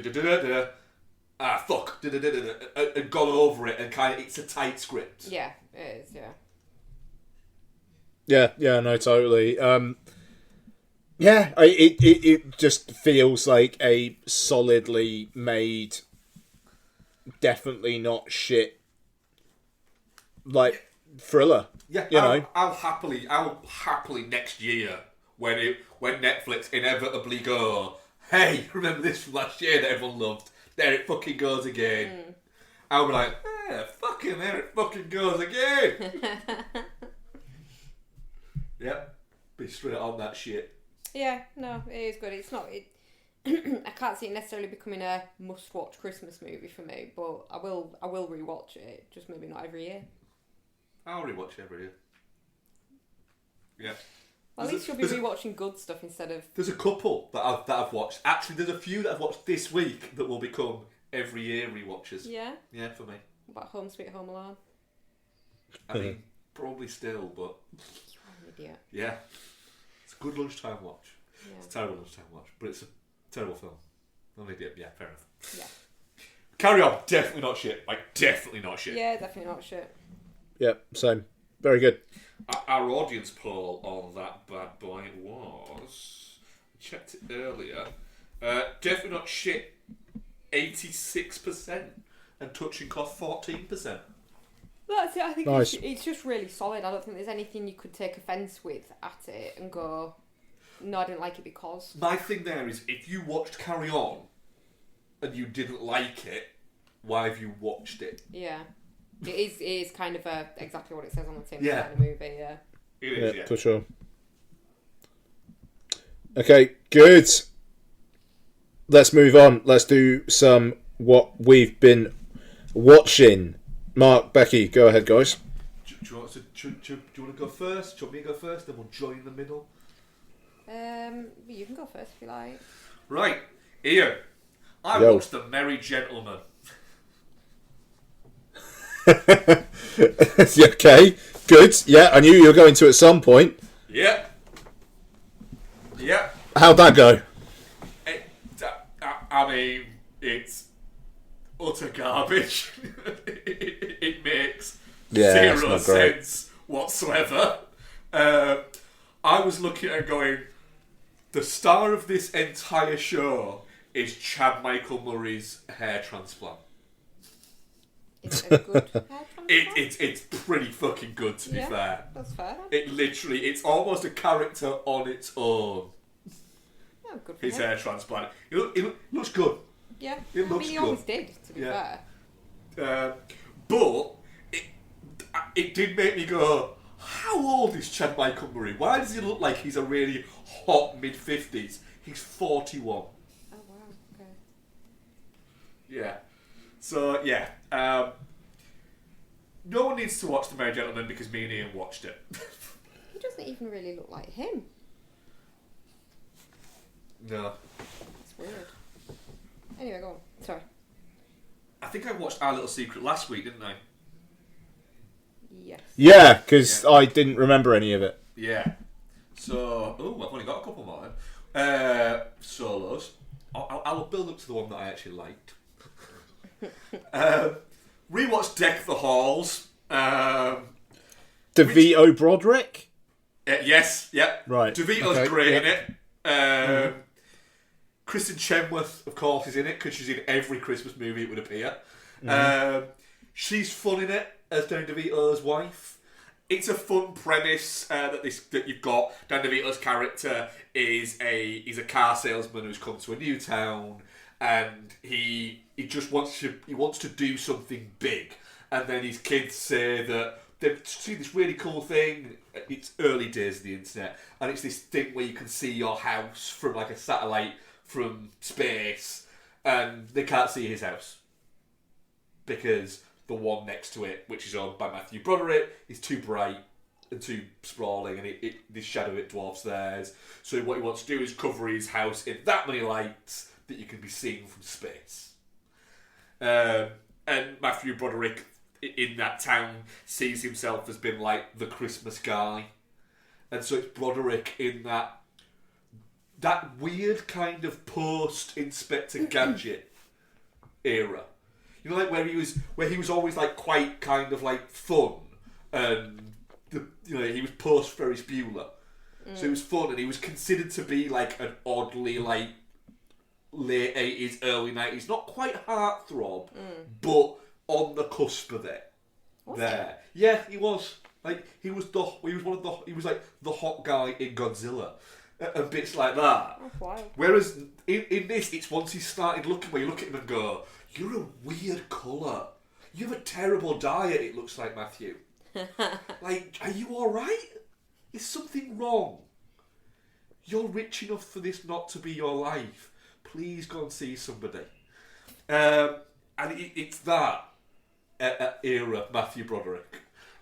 Speaker 3: fuck, and gone over it, and kind of, it's a tight script.
Speaker 5: Yeah, it is,
Speaker 4: Yeah, no, totally. It just feels like a solidly made, definitely not shit, like, thriller.
Speaker 3: Yeah,
Speaker 4: you know.
Speaker 3: I'll happily next year when Netflix inevitably go, hey, remember this from last year that everyone loved? There it fucking goes again. I'll be like, fucking there it fucking goes again. Yep, be straight on that shit.
Speaker 5: Yeah, no, it is good. It's not. I can't see it necessarily becoming a must-watch Christmas movie for me, but I will rewatch it. Just maybe not every year.
Speaker 3: I'll rewatch it every year. Yeah.
Speaker 5: Well, at least you'll be rewatching good stuff instead of.
Speaker 3: There's a couple that I've watched. Actually, there's a few that I've watched this week that will become every year rewatches.
Speaker 5: Yeah.
Speaker 3: Yeah, for me.
Speaker 5: What about Home Sweet Home Alone?
Speaker 3: I mean, probably still, but.
Speaker 5: You're an idiot.
Speaker 3: Yeah. It's a good lunchtime watch.
Speaker 5: Yeah.
Speaker 3: It's a terrible lunchtime watch, but it's a terrible film. I'm an idiot. Yeah, fair enough.
Speaker 5: Yeah.
Speaker 3: Carry on. Definitely not shit. Like, definitely not shit.
Speaker 5: Yeah, definitely not shit.
Speaker 4: Yeah, same. Very good.
Speaker 3: Our audience poll on that bad boy was... I checked it earlier. Definitely not shit, 86%. And touching cough, 14%.
Speaker 5: That's it. I think
Speaker 4: Nice.
Speaker 5: it's just really solid. I don't think there's anything you could take offence with at it and go, no, I didn't like it because.
Speaker 3: My thing there is, if you watched Carry On and you didn't like it, why have you watched it?
Speaker 5: Yeah. It is kind of exactly what it says on the tin
Speaker 3: Yeah.
Speaker 5: kind of movie, yeah.
Speaker 3: It is,
Speaker 4: Yeah,
Speaker 3: yeah.
Speaker 4: for sure. Okay, good. Let's move on. Let's do some what we've been watching. Mark, Becky, go ahead, guys.
Speaker 3: Do you want to go first? Do you want me to go first? Then we'll join in the middle.
Speaker 5: You can go first if you like.
Speaker 3: Right, Ian. I
Speaker 4: Yo.
Speaker 3: watched The Merry Gentleman.
Speaker 4: Okay, good. Yeah, I knew you were going to at some point.
Speaker 3: Yeah. Yeah.
Speaker 4: How'd that go?
Speaker 3: I mean, it's utter garbage. It makes
Speaker 4: Yeah,
Speaker 3: zero
Speaker 4: it's not great.
Speaker 3: sense whatsoever. I was looking at it going, the star of this entire show is Chad Michael Murray's hair transplant.
Speaker 5: Is it a good hair transplant?
Speaker 3: It's pretty fucking good, to be
Speaker 5: Yeah,
Speaker 3: fair.
Speaker 5: that's fair.
Speaker 3: It's almost a character on its own,
Speaker 5: Oh, good for
Speaker 3: his
Speaker 5: him.
Speaker 3: hair transplant. It looks good.
Speaker 5: Yeah.
Speaker 3: It
Speaker 5: I
Speaker 3: looks
Speaker 5: mean, he
Speaker 3: good.
Speaker 5: always did, to be
Speaker 3: Yeah.
Speaker 5: fair.
Speaker 3: But it did make me go, how old is Chad Michael Murray? Why does he look like he's a really hot mid-50s? He's 41.
Speaker 5: Oh, wow, okay.
Speaker 3: Yeah. So, yeah. No one needs to watch The Merry Gentleman because me and Ian watched it.
Speaker 5: He doesn't even really look like him.
Speaker 3: No.
Speaker 5: It's weird. Anyway, go on. Sorry.
Speaker 3: I think I watched Our Little Secret last week, didn't I?
Speaker 5: Yes.
Speaker 4: Yeah, because I didn't remember any of it.
Speaker 3: Yeah. So, I've only got a couple more then. Solos. I'll build up to the one that I actually liked. Rewatched Deck the Halls.
Speaker 4: DeVito Broderick?
Speaker 3: Yes, yep.
Speaker 4: Right.
Speaker 3: DeVito's
Speaker 4: okay,
Speaker 3: great
Speaker 4: yep.
Speaker 3: in it. Kristen Chenoweth, of course, is in it because she's in every Christmas movie it would appear. She's fun in it as Danny DeVito's wife. It's a fun premise that you've got. Dan DeVito's character is a car salesman who's come to a new town, and he just wants to do something big. And then his kids say that they've seen this really cool thing. It's early days of the internet, and it's this thing where you can see your house from like a satellite from space, and they can't see his house because the one next to it, which is owned by Matthew Broderick, is too bright and too sprawling, and the shadow of it dwarfs theirs. So what he wants to do is cover his house in that many lights that you can be seen from space. And Matthew Broderick in that town sees himself as being like the Christmas guy, and so it's Broderick in that weird kind of post Inspector Gadget era. You know, like where he was always like quite kind of like fun, and he was post Ferris Bueller, so he was fun, and he was considered to be like an oddly like late 80s, early 90s, not quite heartthrob, but on the cusp of it. There, yeah, he was like he was like the hot guy in Godzilla, and bits like that.
Speaker 5: That's wild.
Speaker 3: Whereas in this, it's once he started looking, where you look at him and go, "You're a weird colour. You have a terrible diet." It looks like Matthew. Like, are you all right? Is something wrong? You're rich enough for this not to be your life. Please go and see somebody. And it's that era, Matthew Broderick.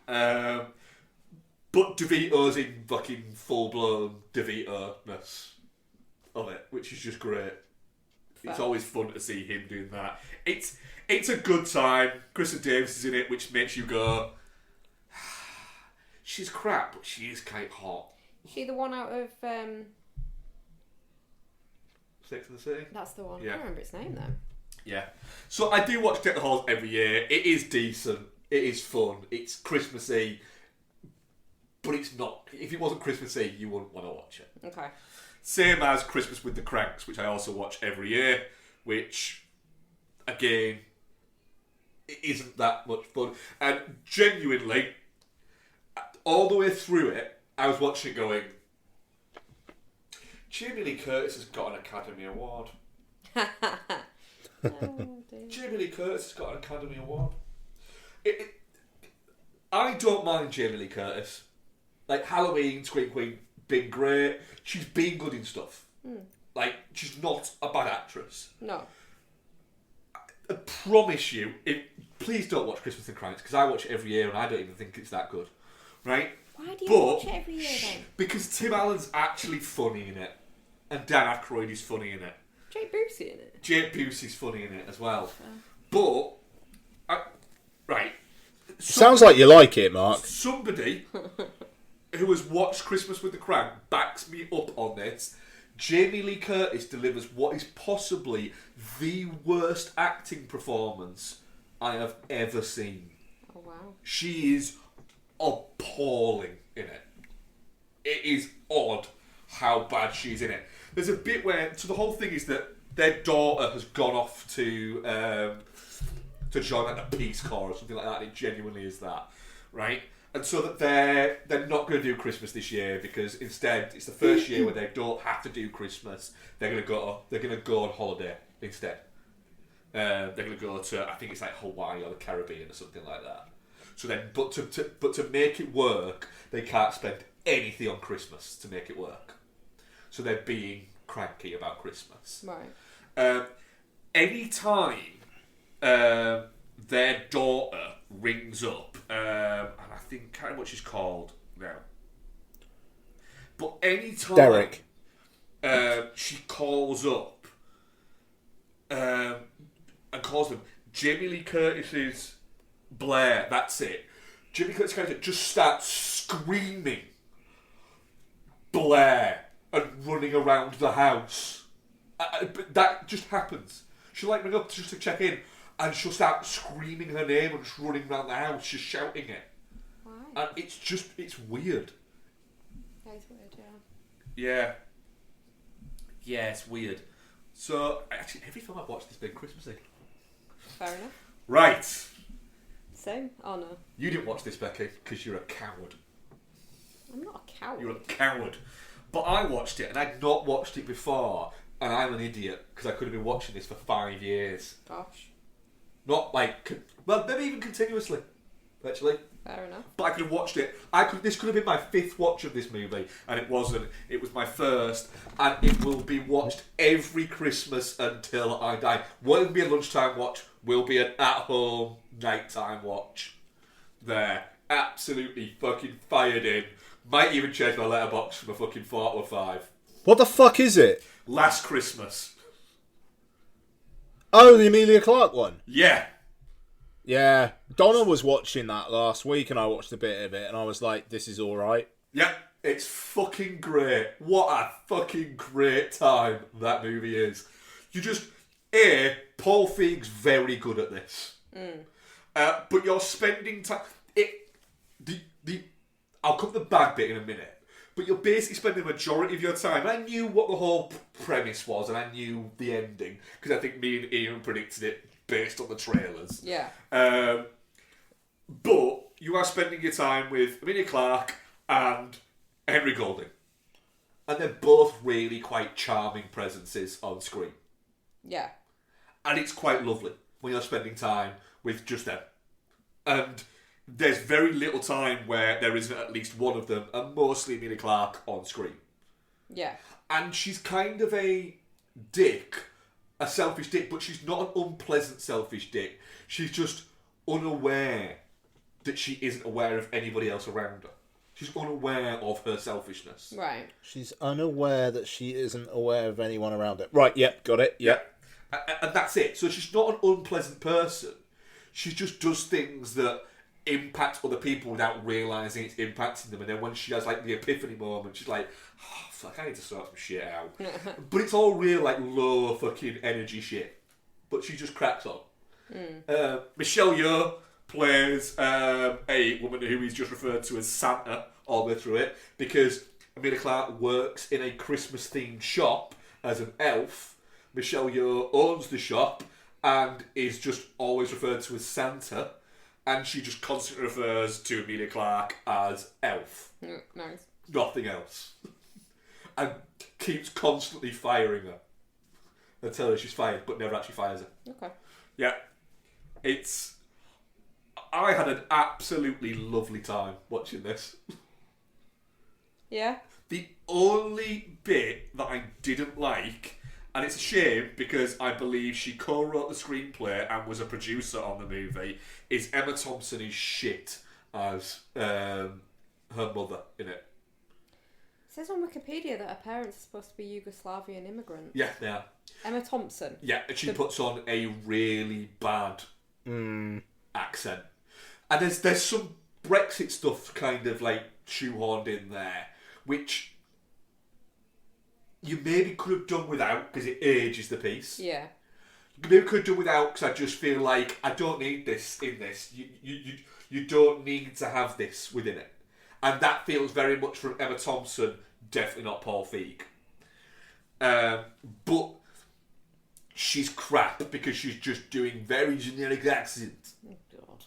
Speaker 3: But DeVito's in fucking full-blown DeVito-ness of it, which is just great. It's always fun to see him doing that. It's a good time. Kristen Davis is in it, which makes you go, she's crap, but she is quite hot.
Speaker 5: Is she the one out of...
Speaker 3: Sex and the City?
Speaker 5: That's the one.
Speaker 3: Yeah.
Speaker 5: I can't remember its name, though.
Speaker 3: Yeah. So I do watch Deck the Halls every year. It is decent. It is fun. It's Christmassy. But it's not. If it wasn't Christmassy, you wouldn't want to watch it.
Speaker 5: Okay.
Speaker 3: Same as Christmas with the Cranks, which I also watch every year, which, again, it isn't that much fun. And genuinely, all the way through it, I was watching it going, Jamie Lee Curtis has got an Academy Award. Jamie Lee Curtis has got an Academy Award. I don't mind Jamie Lee Curtis. Like, Halloween, Scream Queen, been great. She's been good in stuff. Like, she's not a bad actress.
Speaker 5: No.
Speaker 3: I promise you, please don't watch Christmas and Cranks, because I watch it every year and I don't even think it's that good. Right?
Speaker 5: Why do you watch it every year, then?
Speaker 3: Because Tim Allen's actually funny in it. And Dan Aykroyd is funny in it.
Speaker 5: Jake Busey in it?
Speaker 3: Jake Busey's funny in it as well. But, right.
Speaker 4: Sounds like you like it, Mark.
Speaker 3: Somebody who has watched Christmas with the Crank backs me up on this. Jamie Lee Curtis delivers what is possibly the worst acting performance I have ever seen.
Speaker 5: Oh, wow.
Speaker 3: She is appalling in it. It is odd how bad she's in it. There's a bit where, so the whole thing is that their daughter has gone off to join like the Peace Corps or something like that. And it genuinely is that, right? And so that they're not going to do Christmas this year because instead it's the first year where they don't have to do Christmas. They're going to go on holiday instead. They're going to go to, I think it's like Hawaii or the Caribbean or something like that. So then, but to make it work, they can't spend anything on Christmas to make it work. So they're being cranky about Christmas.
Speaker 5: Right.
Speaker 3: Any time their daughter rings up, and I think, can't remember what she's called now. But any time
Speaker 4: Derek.
Speaker 3: She calls up and calls them, Jamie Lee Curtis's Blair, that's it. Jamie Lee Curtis's character just starts screaming Blair and running around the house. But that just happens. She'll like ring up just to check in, and she'll start screaming her name and just running around the house, just shouting it.
Speaker 5: Why?
Speaker 3: And it's weird.
Speaker 5: That is weird, yeah.
Speaker 3: Yeah. Yeah, it's weird. So, actually, every film I've watched has been Christmassy.
Speaker 5: Fair enough.
Speaker 3: Right.
Speaker 5: Same? Oh no.
Speaker 3: You didn't watch this, Becky, because you're a coward.
Speaker 5: I'm not a coward.
Speaker 3: You're a coward. But I watched it, and I'd not watched it before, and I'm an idiot, because I could have been watching this for 5 years.
Speaker 5: Gosh.
Speaker 3: Not like, well, maybe even continuously, actually.
Speaker 5: Fair enough.
Speaker 3: But I could have watched it. This could have been my 5th watch of this movie, and it wasn't. It was my first, and it will be watched every Christmas until I die. Won't be a lunchtime watch. Will be an at-home nighttime watch. There, absolutely fucking fired in. Might even change my letterbox from a fucking 4 or 5.
Speaker 4: What the fuck is it?
Speaker 3: Last Christmas.
Speaker 4: Oh, the Emilia Clarke one.
Speaker 3: Yeah.
Speaker 4: Yeah, Donna was watching that last week, and I watched a bit of it, and I was like, "This is all right."
Speaker 3: Yeah, it's fucking great. What a fucking great time that movie is. You just, Paul Feig's very good at this. But you're spending time. I'll come to the bad bit in a minute. But you're basically spending the majority of your time. I knew what the whole premise was, and I knew the ending because I think me and Ian predicted it based on the trailers.
Speaker 5: Yeah.
Speaker 3: But you are spending your time with Emilia Clarke and Henry Golding. And they're both really quite charming presences on screen.
Speaker 5: Yeah.
Speaker 3: And it's quite lovely when you're spending time with just them. And there's very little time where there isn't at least one of them, and mostly Emilia Clarke on screen.
Speaker 5: Yeah.
Speaker 3: And she's kind of a dick, a selfish dick, but she's not an unpleasant selfish dick. She's just unaware that she isn't aware of anybody else around her. She's unaware of her selfishness.
Speaker 5: Right.
Speaker 4: She's unaware that she isn't aware of anyone around her. Right, yep, got it, yep.
Speaker 3: And that's it. So she's not an unpleasant person. She just does things that impact other people without realising it's impacting them. And then when she has like the epiphany moment, she's like, oh, fuck, I need to sort some shit out. But it's all real like low fucking energy shit. But she just cracks on. Michelle Yeoh plays a woman who is just referred to as Santa all the way through it because Emilia Clarke works in a Christmas themed shop as an elf. Michelle Yeoh owns the shop and is just always referred to as Santa, and she just constantly refers to Emilia Clarke as Elf.
Speaker 5: Nice.
Speaker 3: Nothing else. And keeps constantly firing her until her she's fired, but never actually fires her.
Speaker 5: Okay.
Speaker 3: Yeah. I had an absolutely lovely time watching this.
Speaker 5: Yeah.
Speaker 3: The only bit that I didn't like, and it's a shame because I believe she co-wrote the screenplay and was a producer on the movie, is Emma Thompson is shit as her mother in it.
Speaker 5: It says on Wikipedia that her parents are supposed to be Yugoslavian immigrants.
Speaker 3: Yeah, they are.
Speaker 5: Emma Thompson.
Speaker 3: Yeah, and she puts on a really bad accent. And there's some Brexit stuff kind of like shoehorned in there, which you maybe could have done without because it ages the piece.
Speaker 5: Yeah.
Speaker 3: You maybe could have done without because I just feel like I don't need this in this. You don't need to have this within it. And that feels very much from Emma Thompson, definitely not Paul Feig. But she's crap because she's just doing very generic accents.
Speaker 5: Oh, God.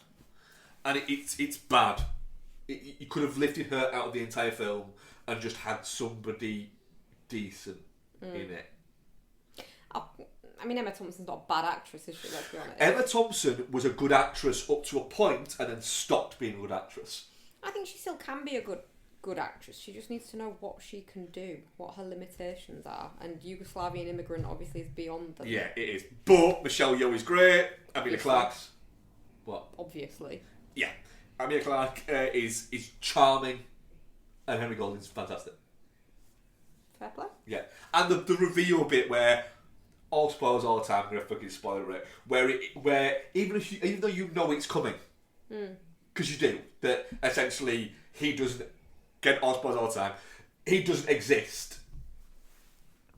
Speaker 3: And it's bad. You could have lifted her out of the entire film and just had somebody decent in it.
Speaker 5: I mean, Emma Thompson's not a bad actress, is she? Let's be honest.
Speaker 3: Emma Thompson was a good actress up to a point and then stopped being a good actress.
Speaker 5: I think she still can be a good good actress. She just needs to know what she can do, what her limitations are. And Yugoslavian Immigrant obviously is beyond them.
Speaker 3: Yeah, it is. But Michelle Yeoh is great. Amelia Clark's... What?
Speaker 5: Obviously.
Speaker 3: Yeah. Amelia Clark is charming. And Henry Golding's fantastic.
Speaker 5: Fair play.
Speaker 3: Yeah. And the reveal bit where... All spoilers all the time, I'm going to fucking spoiler it. Where even though you know it's coming... Because you do. That essentially he doesn't... Get all spoilers all the time. He doesn't exist.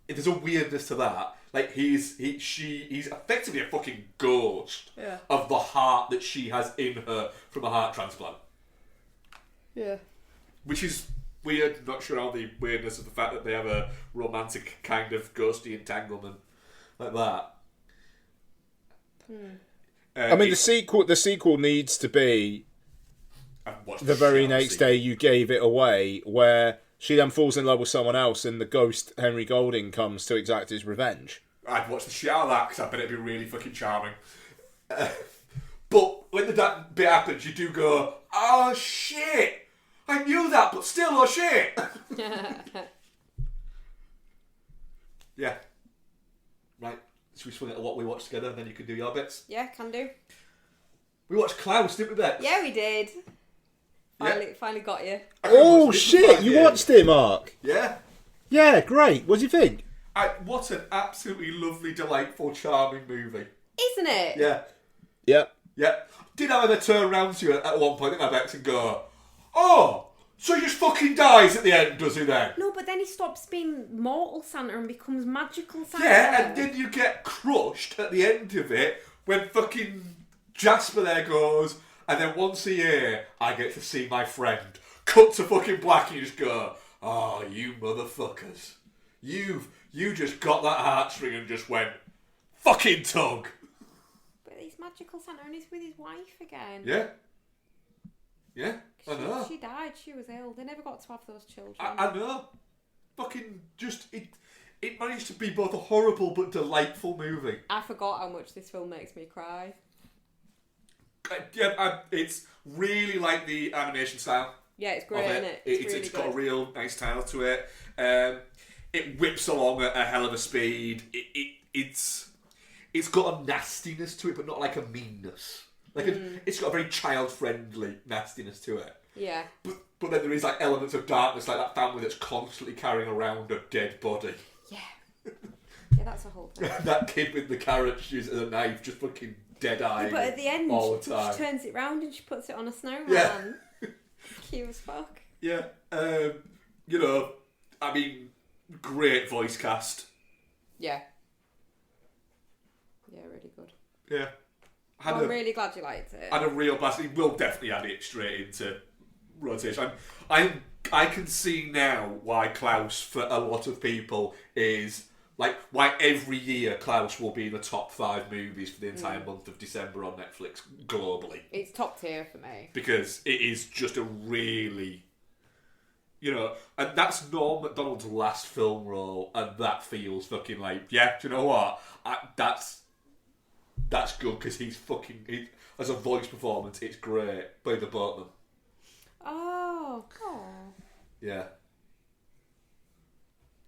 Speaker 3: There's a weirdness to that. Like he's effectively a fucking ghost of the heart that she has in her from a heart transplant.
Speaker 5: Yeah.
Speaker 3: Which is weird. Not sure all the weirdness of the fact that they have a romantic kind of ghosty entanglement like that.
Speaker 4: I mean, the sequel needs to be the very next day you gave it away, where she then falls in love with someone else and the ghost Henry Golding comes to exact his revenge.
Speaker 3: I'd watch the shit out of that because I bet it'd be really fucking charming. But when that bit happens, you do go, oh shit! I knew that, but still, oh shit! Yeah. Right. Should we swing it at what we watched together and then you can do your bits?
Speaker 5: Yeah, can do.
Speaker 3: We watched Klaus, didn't we, Bex?
Speaker 5: Yeah, we did. Finally got you.
Speaker 4: Oh shit! You watched it, Mark?
Speaker 3: Yeah.
Speaker 4: Yeah, great. What do you think?
Speaker 3: What an absolutely lovely, delightful, charming movie.
Speaker 5: Isn't it?
Speaker 3: Yeah.
Speaker 4: Yep.
Speaker 3: Yeah. Did I ever turn around to you at one point, didn't I, Bex, and go, oh, so he just fucking dies at the end, does he then?
Speaker 5: No, but then he stops being mortal Santa and becomes magical Santa.
Speaker 3: Yeah, and then you get crushed at the end of it when fucking Jasper there goes, and then once a year, I get to see my friend. Cut to fucking black and you just go, oh, you motherfuckers. You just got that heartstring and just went, fucking tug.
Speaker 5: But he's magical Santa and he's with his wife again.
Speaker 3: Yeah. Yeah, I know.
Speaker 5: She died, she was ill. They never got to have those children.
Speaker 3: I know. Fucking just, it managed to be both a horrible but delightful movie.
Speaker 5: I forgot how much this film makes me cry.
Speaker 3: It's really like the animation style.
Speaker 5: Yeah, it's great, isn't it?
Speaker 3: It's got a real nice style to it. It whips along at a hell of a speed. It's got a nastiness to it, but not like a meanness. It's got a very child-friendly nastiness to it.
Speaker 5: Yeah.
Speaker 3: But then there is like elements of darkness, like that family that's constantly carrying around a dead body.
Speaker 5: Yeah. Yeah, that's a whole thing.
Speaker 3: That kid with the carrot she uses as a knife, just fucking dead-eyed.
Speaker 5: But at the end,
Speaker 3: all the time.
Speaker 5: she turns it round and she puts it on a snowman.
Speaker 3: Yeah.
Speaker 5: Cute as fuck.
Speaker 3: Yeah. I mean, great voice cast.
Speaker 5: Yeah. Yeah, really good.
Speaker 3: Yeah.
Speaker 5: I'm really glad you liked it.
Speaker 3: Had a real blast. We'll definitely add it straight into rotation. I can see now why Klaus, for a lot of people, is like why every year Klaus will be in the top 5 movies for the entire month of December on Netflix globally.
Speaker 5: It's top tier for me
Speaker 3: because it is just a really, and that's Norm Macdonald's last film role, and that feels fucking like, yeah. Do you know what? That's good because as a voice performance, it's great by the both of them.
Speaker 5: Oh.
Speaker 3: Yeah.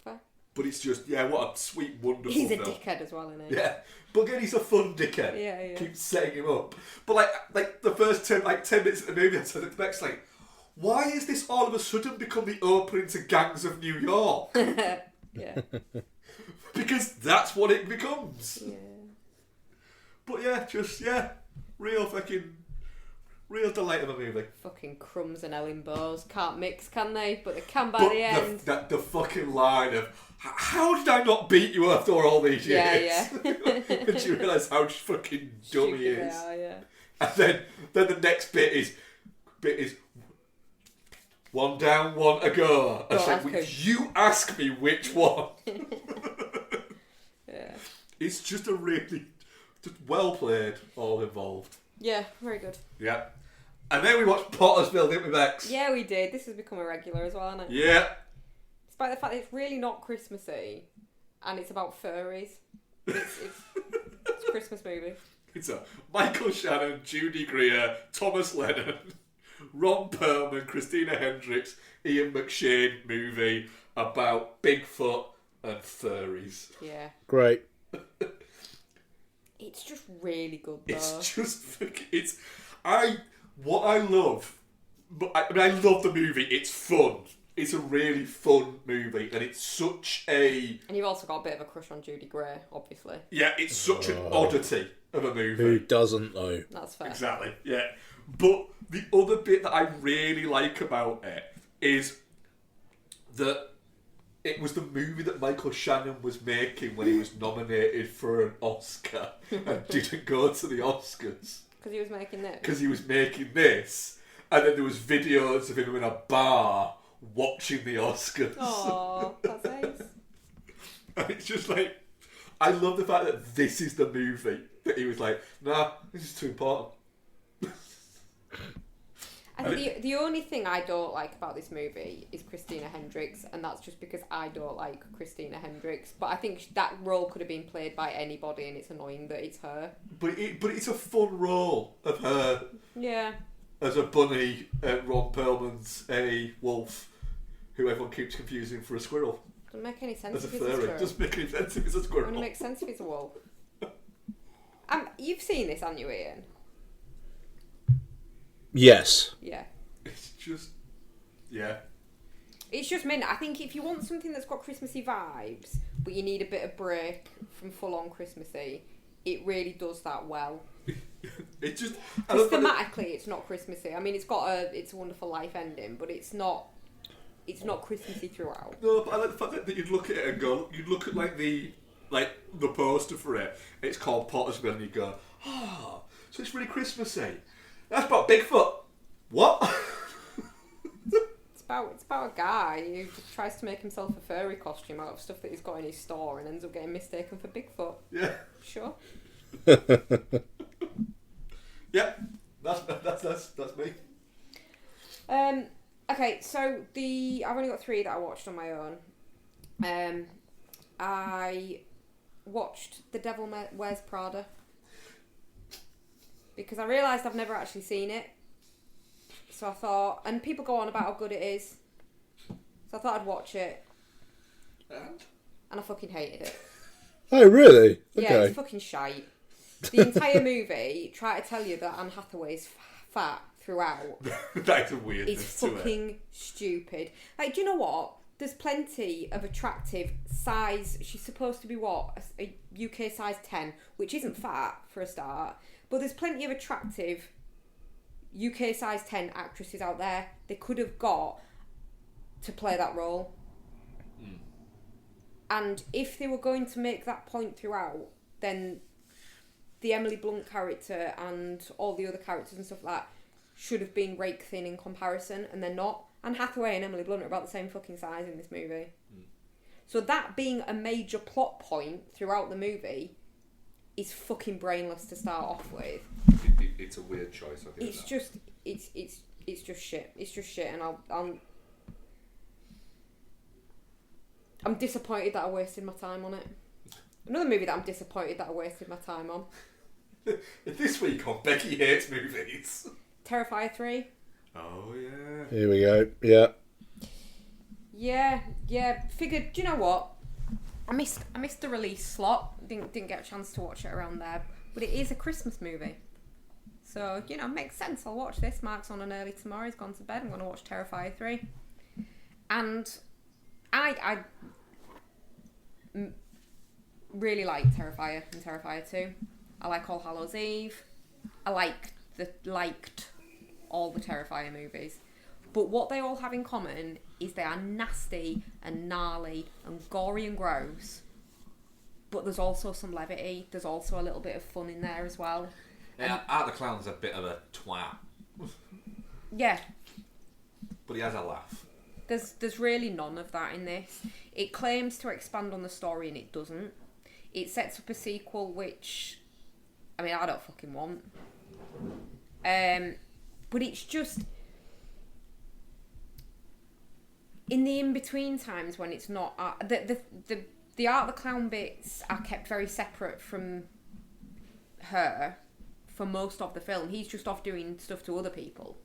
Speaker 5: Fair.
Speaker 3: But it's just, what a sweet, wonderful
Speaker 5: He's a
Speaker 3: film.
Speaker 5: dickhead as well, isn't he?
Speaker 3: Yeah. But again, he's a fun dickhead.
Speaker 5: Yeah.
Speaker 3: Keep setting him up. But like the first 10 minutes of the movie, I said it to Bex, like, why is this all of a sudden become the opening to Gangs of New York?
Speaker 5: Yeah.
Speaker 3: Because that's what it becomes.
Speaker 5: Yeah.
Speaker 3: But real delight of a movie.
Speaker 5: Fucking crumbs and Ellen Bows can't mix, can they? But they can by
Speaker 3: But
Speaker 5: the end.
Speaker 3: The fucking line of, how did I not beat you after all these years?
Speaker 5: Yeah.
Speaker 3: And you realise how fucking dumb he is.
Speaker 5: Yeah.
Speaker 3: And then the next bit is one down, one to go. I said, you ask me which one.
Speaker 5: Yeah.
Speaker 3: It's just a really well played, all involved.
Speaker 5: Yeah, very good.
Speaker 3: Yeah. And then we watched Pottersville, didn't we, Bex?
Speaker 5: Yeah, we did. This has become a regular as well, hasn't it?
Speaker 3: Yeah.
Speaker 5: Despite the fact that it's really not Christmassy, and it's about furries. It's a Christmas movie.
Speaker 3: It's a Michael Shannon, Judy Greer, Thomas Lennon, Ron Perlman, Christina Hendricks, Ian McShane movie about Bigfoot and furries.
Speaker 5: Yeah.
Speaker 4: Great.
Speaker 5: It's just really good though.
Speaker 3: It's just what I love. But I love the movie. It's fun. It's a really fun movie, and it's such a...
Speaker 5: And you've also got a bit of a crush on Judy Gray, obviously.
Speaker 3: Yeah, it's such an oddity of a movie.
Speaker 4: Who doesn't, though?
Speaker 5: That's fair.
Speaker 3: Exactly, yeah. But the other bit that I really like about it is that it was the movie that Michael Shannon was making when he was nominated for an Oscar and didn't go to the Oscars.
Speaker 5: Because he was making this.
Speaker 3: Because he was making this. And then there was videos of him in a bar watching the Oscars.
Speaker 5: Oh, that's nice.
Speaker 3: And it's just like, I love the fact that this is the movie that he was like, nah, this is too important.
Speaker 5: I think the only thing I don't like about this movie is Christina Hendricks, and that's just because I don't like Christina Hendricks. But I think that role could have been played by anybody, and it's annoying that it's her.
Speaker 3: But it's a fun role of her.
Speaker 5: Yeah.
Speaker 3: As a bunny, Ron Perlman's a wolf, who everyone keeps confusing for a squirrel.
Speaker 5: Doesn't make any sense
Speaker 3: As a
Speaker 5: if it's a
Speaker 3: furry.
Speaker 5: squirrel.
Speaker 3: Doesn't make any sense if it's a squirrel.
Speaker 5: Only makes sense if it's a wolf. You've seen this, haven't you, Ian?
Speaker 4: Yes.
Speaker 5: Yeah.
Speaker 3: It's just... Yeah.
Speaker 5: It's just mint. I think if you want something that's got Christmassy vibes, but you need a bit of break from full-on Christmassy, it really does that well.
Speaker 3: It just...
Speaker 5: Because thematically, it's not Christmassy. I mean, it's got It's a Wonderful Life ending, but it's not Christmassy throughout.
Speaker 3: No, but I like the fact that you'd look at it and go... You'd look at, the poster for it. It's called Pottersville, and you go, so it's really Christmassy. That's about Bigfoot. What?
Speaker 5: It's about a guy who just tries to make himself a furry costume out of stuff that he's got in his store and ends up getting mistaken for Bigfoot.
Speaker 3: Yeah.
Speaker 5: Sure.
Speaker 3: Yeah. That's me.
Speaker 5: Okay, so I've only got 3 that I watched on my own. I watched The Devil Wears Prada because I realised I've never actually seen it. So I thought, and people go on about how good it is, so I thought I'd watch it. And I fucking hated it.
Speaker 4: Oh, really?
Speaker 5: Yeah,
Speaker 4: Okay.
Speaker 5: it's fucking shite. The entire movie tried to tell you that Anne Hathaway's fat throughout.
Speaker 3: That's a weird thing
Speaker 5: It's
Speaker 3: to it.
Speaker 5: fucking stupid. Like, do you know what? There's plenty of attractive size. She's supposed to be what? A UK size 10, which isn't fat for a start. But there's plenty of attractive UK size 10 actresses out there they could have got to play that role. And if they were going to make that point throughout, then the Emily Blunt character and all the other characters and stuff like that should have been rake thin in comparison, and they're not. Anne Hathaway and Emily Blunt are about the same fucking size in this movie. So that being a major plot point throughout the movie is fucking brainless to start off with.
Speaker 3: It's a weird choice. I
Speaker 5: It's just shit. It's just shit, and I'm disappointed that I wasted my time on it. Another movie that I'm disappointed that I wasted my time on.
Speaker 3: This week on Becky Hates Movies.
Speaker 5: Terrifier 3.
Speaker 3: Oh yeah.
Speaker 4: Here we go. Yeah.
Speaker 5: Yeah. Figured. Do you know what? I missed the release slot. Didn't get a chance to watch it around there. But it is a Christmas movie, so it makes sense. I'll watch this. Mark's on an early tomorrow. He's gone to bed. I'm going to watch Terrifier 3, and I really like Terrifier and Terrifier 2. I like All Hallows Eve. I liked all the Terrifier movies. But what they all have in common is they are nasty and gnarly and gory and gross. But there's also some levity. There's also a little bit of fun in there as well.
Speaker 3: Yeah, Art the Clown's a bit of a twat.
Speaker 5: Yeah.
Speaker 3: But he has a laugh.
Speaker 5: There's really none of that in this. It claims to expand on the story and it doesn't. It sets up a sequel which, I mean, I don't fucking want. But it's just in the in-between times when it's not the Art the Clown bits are kept very separate from her for most of the film. He's just off doing stuff to other people.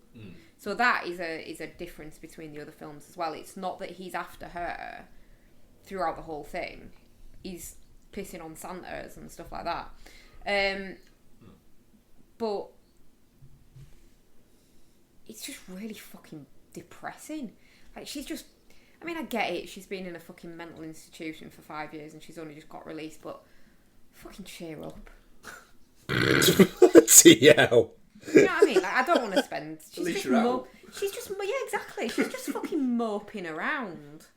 Speaker 5: So that is a difference between the other films as well. It's not that he's after her throughout the whole thing. He's pissing on Santas and stuff like that. But it's just really fucking depressing. Like, she's just... I mean, I get it. She's been in a fucking mental institution for 5 years and she's only just got released, but fucking cheer up.
Speaker 4: TL.
Speaker 5: You know what I mean? Like, I don't want to spend... She's just yeah, exactly. She's just fucking moping around.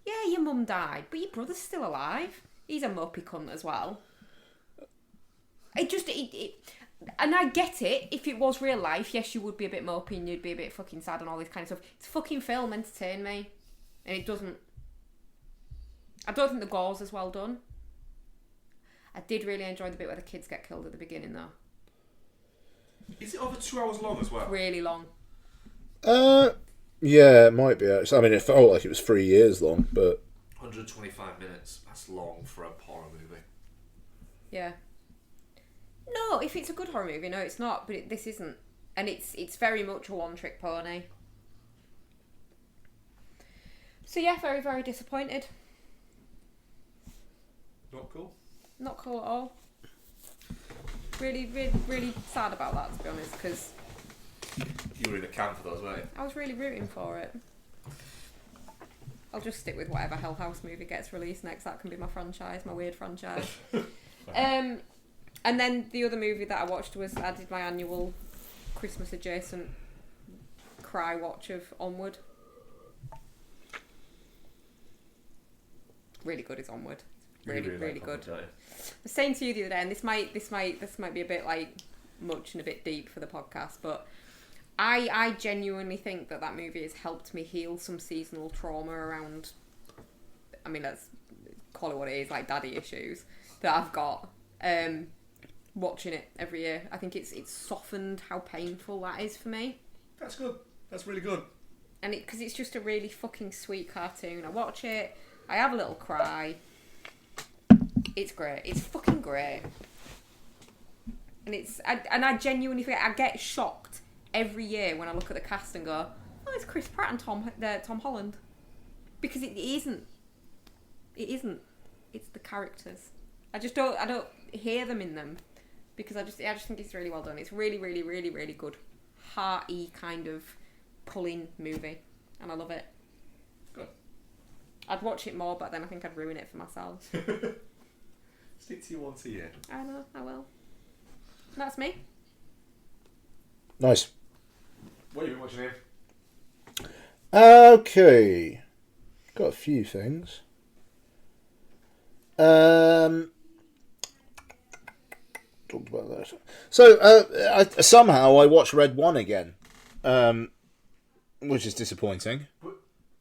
Speaker 5: Yeah, your mum died, but your brother's still alive. He's a mopey cunt as well. And I get it. If it was real life, yes, you would be a bit mopey and you'd be a bit fucking sad and all this kind of stuff. It's fucking film, entertain me. And it doesn't... I don't think the gore's as well done. I did really enjoy the bit where the kids get killed at the beginning, though.
Speaker 3: Is it over 2 hours long as well?
Speaker 5: Really long.
Speaker 4: Yeah, it might be, actually. I mean, it felt like it was 3 years long, but...
Speaker 3: 125 minutes. That's long for a horror movie.
Speaker 5: Yeah. No, if it's a good horror movie, no, it's not. But this isn't, and it's very much a one-trick pony. So yeah, very, very disappointed.
Speaker 3: Not cool.
Speaker 5: Not cool at all. Really, really, really sad about that, to be honest, because
Speaker 3: You were in the camp for those, weren't you?
Speaker 5: I was really rooting for it. I'll just stick with whatever Hell House movie gets released next. That can be my franchise, my weird franchise. And then the other movie that I watched was, I did my annual Christmas adjacent cry watch of Onward. Really good is Onward. Really good. I was saying to you the other day, and this might be a bit like much and a bit deep for the podcast, but I genuinely think that movie has helped me heal some seasonal trauma around, I mean, let's call it what it is, like daddy issues that I've got. Watching it every year, I think it's softened how painful that is for me.
Speaker 3: That's good. That's really good.
Speaker 5: And because it's just a really fucking sweet cartoon. I watch it, I have a little cry. It's great. It's fucking great. And I genuinely think I get shocked every year when I look at the cast and go, oh, it's Chris Pratt and Tom Holland, because it isn't. It isn't. It's the characters. I don't hear them in them. Because I just think it's really well done. It's really, really, really, really good, hearty kind of pulling movie, and I love it.
Speaker 3: Good.
Speaker 5: I'd watch it more, but then I think I'd ruin it for myself.
Speaker 3: Stick to you once a year.
Speaker 5: I know, I will. That's me.
Speaker 4: Nice.
Speaker 3: What have you been watching here?
Speaker 4: Okay. Got a few things. Talked about that. So, somehow I watched Red 1 again, which is disappointing.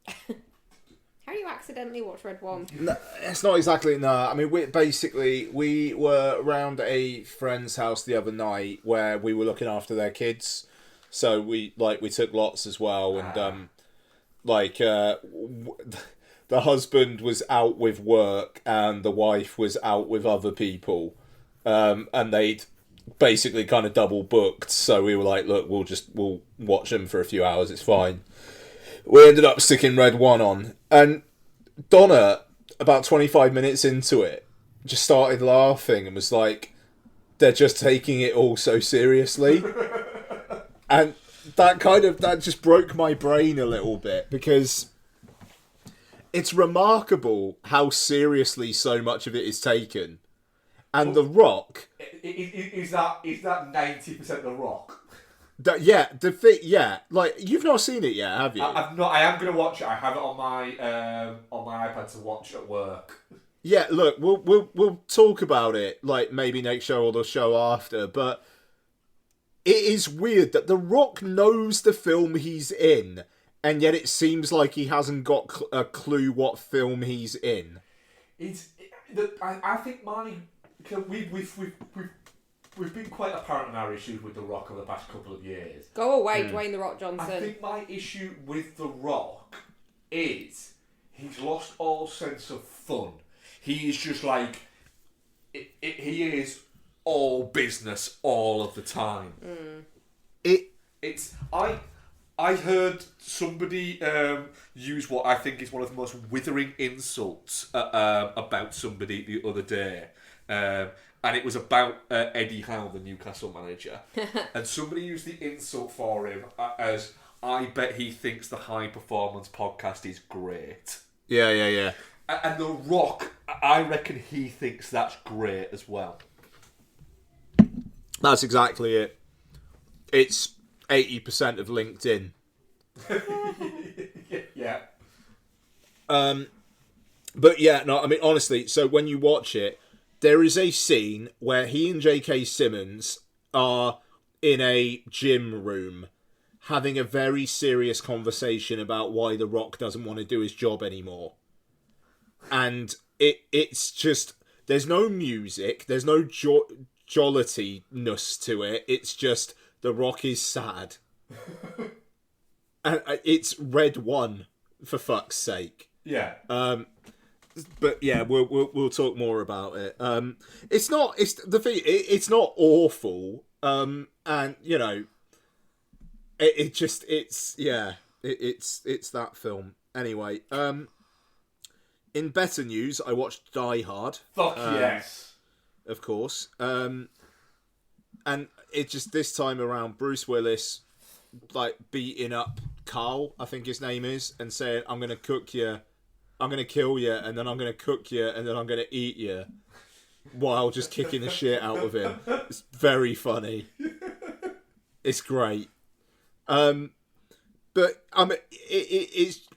Speaker 5: How do you accidentally watch Red 1?
Speaker 4: No, it's not exactly, no. I mean, we were around a friend's house the other night where we were looking after their kids. So we took lots as well. And, the husband was out with work and the wife was out with other people. And they'd basically kind of double booked. So we were like, look, we'll watch them for a few hours. It's fine. We ended up sticking Red 1 on. And Donna, about 25 minutes into it, just started laughing and was like, they're just taking it all so seriously. And that just broke my brain a little bit, because it's remarkable how seriously so much of it is taken. And The Rock...
Speaker 3: Is that 90% The Rock?
Speaker 4: Like, you've not seen it yet, have you?
Speaker 3: I've not. I am going to watch it. I have it on my iPad to watch at work.
Speaker 4: Yeah, look, we'll talk about it, like, maybe next show or the show after, but it is weird that The Rock knows the film he's in, and yet it seems like he hasn't got a clue what film he's in.
Speaker 3: I think we've been quite apparent in our issues with The Rock over the past couple of years.
Speaker 5: Go away, Dwayne The Rock Johnson.
Speaker 3: I think my issue with The Rock is he's lost all sense of fun. He is just like... he is all business all of the time. It's I heard somebody use what I think is one of the most withering insults about somebody the other day. And it was about Eddie Howe, the Newcastle manager. And somebody used the insult for him as, I bet he thinks the High Performance podcast is great.
Speaker 4: Yeah.
Speaker 3: And The Rock, I reckon he thinks that's great as well.
Speaker 4: That's exactly it. It's 80% of LinkedIn.
Speaker 3: Yeah.
Speaker 4: But yeah, no, I mean, honestly, so when you watch it, there is a scene where he and J.K. Simmons are in a gym room having a very serious conversation about why The Rock doesn't want to do his job anymore. And it's just, there's no music, there's no jollitiness to it. It's just The Rock is sad. And it's Red One, for fuck's sake.
Speaker 3: Yeah.
Speaker 4: But yeah, we'll talk more about it. It's not awful. And you know, it's that film. Anyway, in better news, I watched Die Hard.
Speaker 3: Fuck yes.
Speaker 4: Of course. And it just, this time around, Bruce Willis like beating up Carl, I think his name is, and saying, "I'm gonna cook you. I'm going to kill you, and then I'm going to cook you, and then I'm going to eat you," while just kicking the shit out of him. It's very funny. It's great. But it's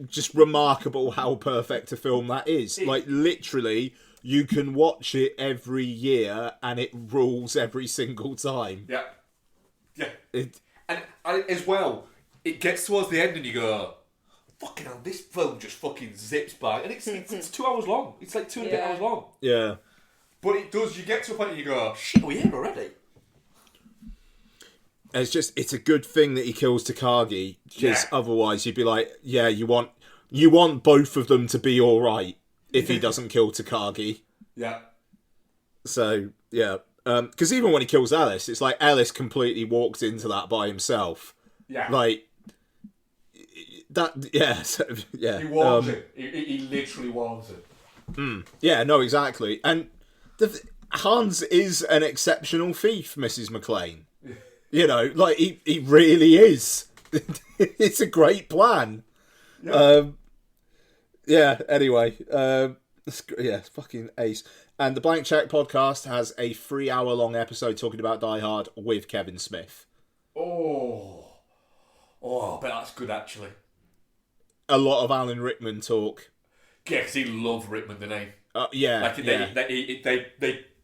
Speaker 4: just remarkable how perfect a film that is. Like, literally, you can watch it every year, and it rules every single time.
Speaker 3: Yeah. And as well, it gets towards the end, and you go, fucking hell, this film just fucking zips by. And it's 2 hours long. It's like 2 and a bit hours long.
Speaker 4: Yeah.
Speaker 3: But it does, you get to a point and you go, shit, we're here already.
Speaker 4: It's a good thing that he kills Takagi, because otherwise you'd be like, yeah, you want both of them to be alright if he doesn't kill Takagi.
Speaker 3: Yeah.
Speaker 4: So, yeah. Because even when he kills Ellis, it's like Ellis completely walks into that by himself.
Speaker 3: Yeah.
Speaker 4: Like, that, yeah, yeah.
Speaker 3: He warns him. He literally warns him.
Speaker 4: Yeah, no, exactly. And Hans is an exceptional thief, Mrs. McClane. You know, like, he really is. It's a great plan. Yeah. Anyway, it's fucking ace. And the Blank Check podcast has a 3-hour-long episode talking about Die Hard with Kevin Smith.
Speaker 3: Oh, I bet that's good, actually.
Speaker 4: A lot of Alan Rickman talk.
Speaker 3: Yeah, because he loved Rickman, didn't he?
Speaker 4: Yeah.
Speaker 3: Like,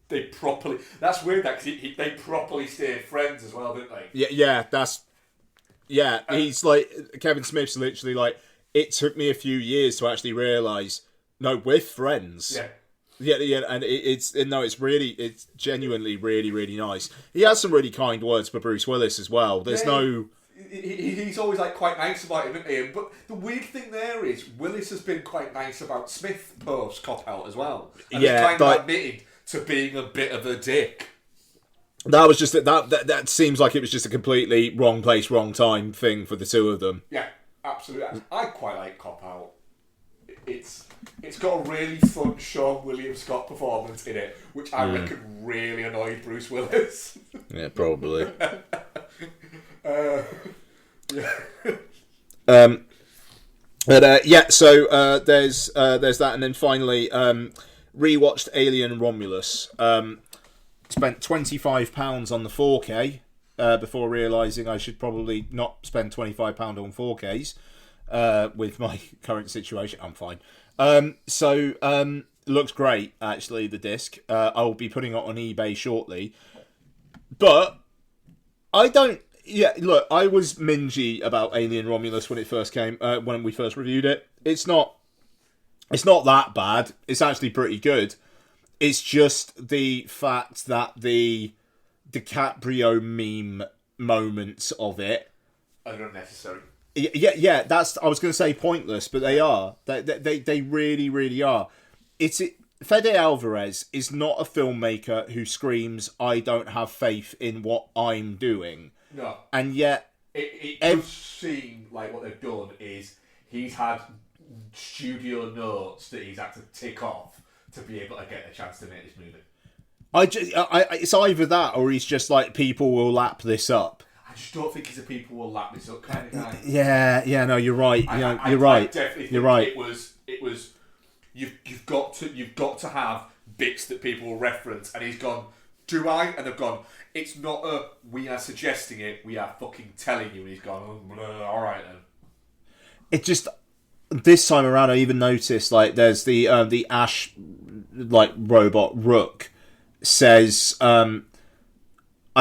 Speaker 3: they properly... That's weird, that, because they properly stayed friends as well, didn't they?
Speaker 4: Yeah, he's like... Kevin Smith's literally like, it took me a few years to actually realise, no, we're friends. Yeah, and it's genuinely really, really nice. He has some really kind words for Bruce Willis as well. There's no...
Speaker 3: He's always like quite nice about him, isn't he? But the weird thing there is Willis has been quite nice about Smith post Cop Out as well. And he's kind of admitted to being a bit of a dick.
Speaker 4: That was just that seems like it was just a completely wrong place, wrong time thing for the two of them.
Speaker 3: Yeah, absolutely. I quite like Cop Out. It's got a really fun Sean William Scott performance in it, which I reckon really annoyed Bruce Willis.
Speaker 4: Yeah, probably. So there's that, and then finally rewatched Alien Romulus. Spent £25 on the 4K before realising I should probably not spend £25 on 4Ks with my current situation. I'm fine. Looks great, actually, the disc. I'll be putting it on eBay shortly. But I don't... Yeah, look, I was mingy about Alien Romulus when it first came, when we first reviewed it. It's not that bad. It's actually pretty good. It's just the fact that the DiCaprio meme moments of it
Speaker 3: are unnecessary.
Speaker 4: Yeah. That's, I was going to say pointless, but they are. They really, really are. Fede Alvarez is not a filmmaker who screams, "I don't have faith in what I'm doing."
Speaker 3: No.
Speaker 4: And yet,
Speaker 3: it does seem like what they've done is he's had studio notes that he's had to tick off to be able to get a chance to make this movie.
Speaker 4: It's either that or he's just like, people will lap this up.
Speaker 3: I just don't think he's a people will lap this up kind of guy.
Speaker 4: Yeah, no, you're right. You're
Speaker 3: I
Speaker 4: right.
Speaker 3: definitely think
Speaker 4: you're right.
Speaker 3: It was. You've got to have bits that people will reference, and he's gone, do I? And they've gone, it's not a we are suggesting it, we are fucking telling you. And he's gone, all right then.
Speaker 4: It just, this time around, I even noticed like there's the Ash like robot Rook says, I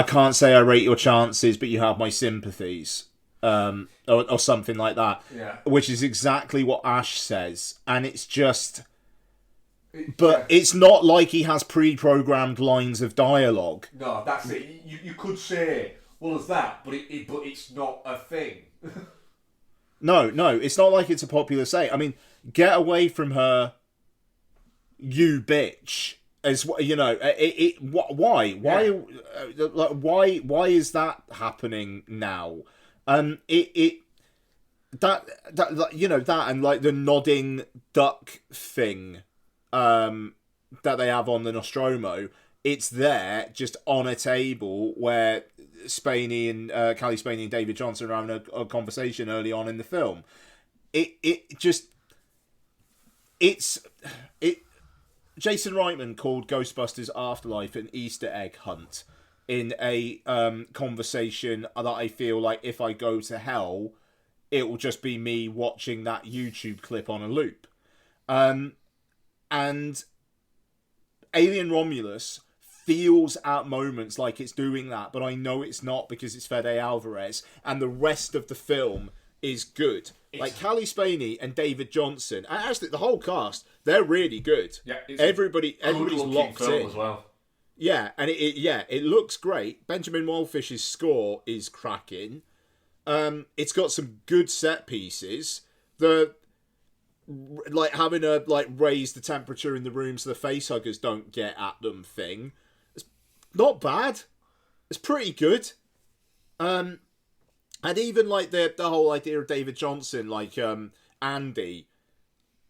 Speaker 4: can't say I rate your chances, but you have my sympathies. Or something like that.
Speaker 3: Yeah.
Speaker 4: Which is exactly what Ash says. And it's just... But it's not like he has pre-programmed lines of dialogue.
Speaker 3: No, that's it. You could say, well, there's that, but it's not a thing.
Speaker 4: No, it's not like it's a popular saying. I mean, get away from her, you bitch. As you know, why is that happening now? That you know, that and like the nodding duck thing that they have on the Nostromo, it's there just on a table where Spaney and Callie Spaney and David Johnson are having a conversation early on in the film. Jason Reitman called Ghostbusters Afterlife an Easter egg hunt in a conversation that I feel like if I go to hell, it will just be me watching that YouTube clip on a loop. And Alien Romulus feels at moments like it's doing that, but I know it's not because it's Fede Alvarez, and the rest of the film is good. Like Callie Spaney and David Johnson, and actually the whole cast, they're really good.
Speaker 3: Yeah,
Speaker 4: everybody's locked in
Speaker 3: as well.
Speaker 4: Yeah, and it looks great. Benjamin Wallfish's score is cracking. It's got some good set pieces. The like having a like raise the temperature in the room so the facehuggers don't get at them thing. It's not bad. It's pretty good. And even like the whole idea of David Johnson, like Andy,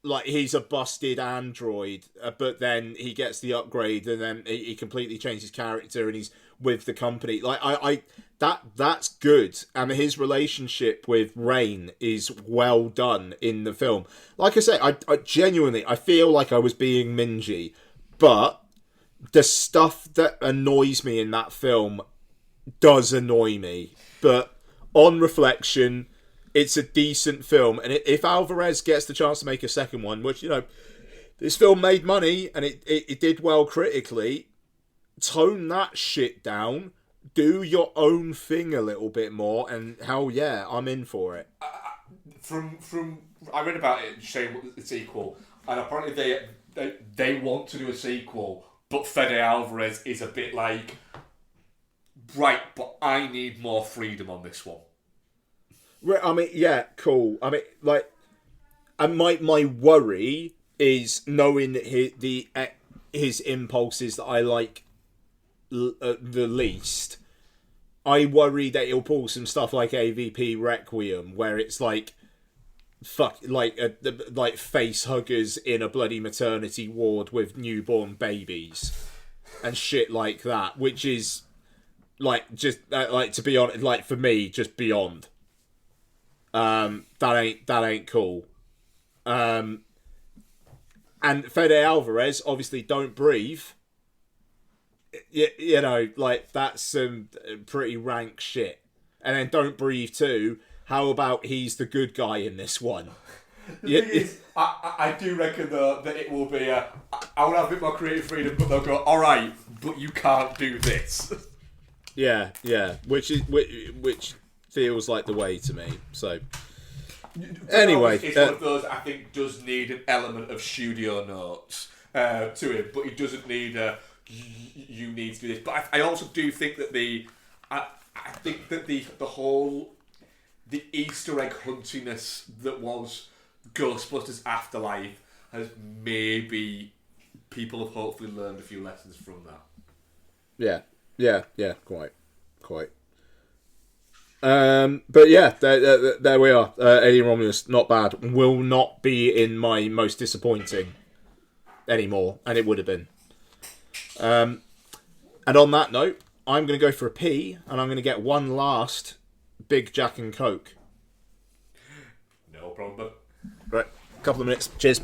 Speaker 4: like he's a busted android, but then he gets the upgrade and then he completely changes his character and he's with the company. Like that's good, and his relationship with Rain is well done in the film. Like I say, I genuinely I feel like I was being mingy, but the stuff that annoys me in that film does annoy me. But on reflection, it's a decent film, and if Alvarez gets the chance to make a second one, which, you know, this film made money and it did well critically, tone that shit down, do your own thing a little bit more, and hell yeah, I'm in for it.
Speaker 3: From I read about it saying the sequel, and apparently they want to do a sequel, but Fede Alvarez is a bit like, right, but I need more freedom on this one.
Speaker 4: I mean, yeah, cool. I mean, like, and my worry is knowing his impulses that I like the least. I worry that he'll pull some stuff like AVP Requiem, where it's like like face huggers in a bloody maternity ward with newborn babies and shit like that, which is like just like, to be honest, like for me, just beyond. That ain't cool. And Fede Alvarez, obviously, Don't Breathe. You know, like, that's some pretty rank shit. And then Don't Breathe 2, how about he's the good guy in this one?
Speaker 3: The thing is, I do reckon, though, that it will be I will have a bit more creative freedom, but they'll go, alright, but you can't do this.
Speaker 4: Yeah, which feels like the way to me, so... Anyway,
Speaker 3: it's one of those I think does need an element of studio notes to it, but it doesn't need you need to do this. But I also do think that I think that the whole the Easter egg huntiness that was Ghostbusters Afterlife has maybe people have hopefully learned a few lessons from that.
Speaker 4: Yeah, quite. But yeah, there we are. Alien Romulus, not bad. Will not be in my most disappointing anymore, and it would have been. And on that note, I'm going to go for a pee, and I'm going to get one last Big Jack and Coke.
Speaker 3: No problem.
Speaker 4: Right, couple of minutes. Cheers.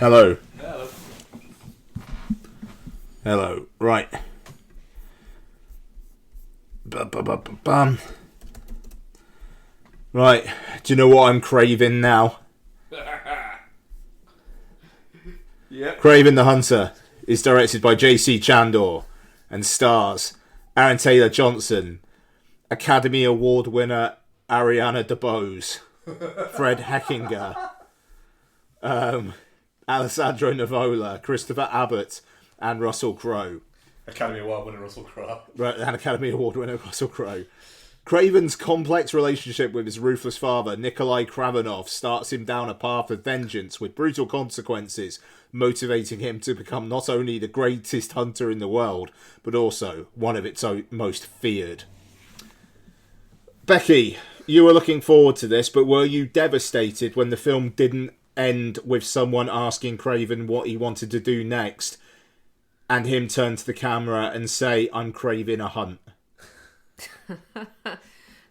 Speaker 4: Hello.
Speaker 3: Hello.
Speaker 4: Hello. Right. Bum. Right. Do you know what I'm craving now?
Speaker 3: Yeah.
Speaker 4: Kraven the Hunter is directed by J.C. Chandor and stars Aaron Taylor Johnson, Academy Award winner Ariana DeBose, Fred Heckinger, Alessandro Nivola, Christopher Abbott, and Russell Crowe.
Speaker 3: Academy Award winner Russell Crowe.
Speaker 4: Right, and Academy Award winner Russell Crowe. Kraven's complex relationship with his ruthless father, Nikolai Kravenov, starts him down a path of vengeance with brutal consequences, motivating him to become not only the greatest hunter in the world, but also one of its most feared. Becky, you were looking forward to this, but were you devastated when the film didn't end with someone asking Kraven what he wanted to do next, and him turn to the camera and say, "I'm craving a hunt"?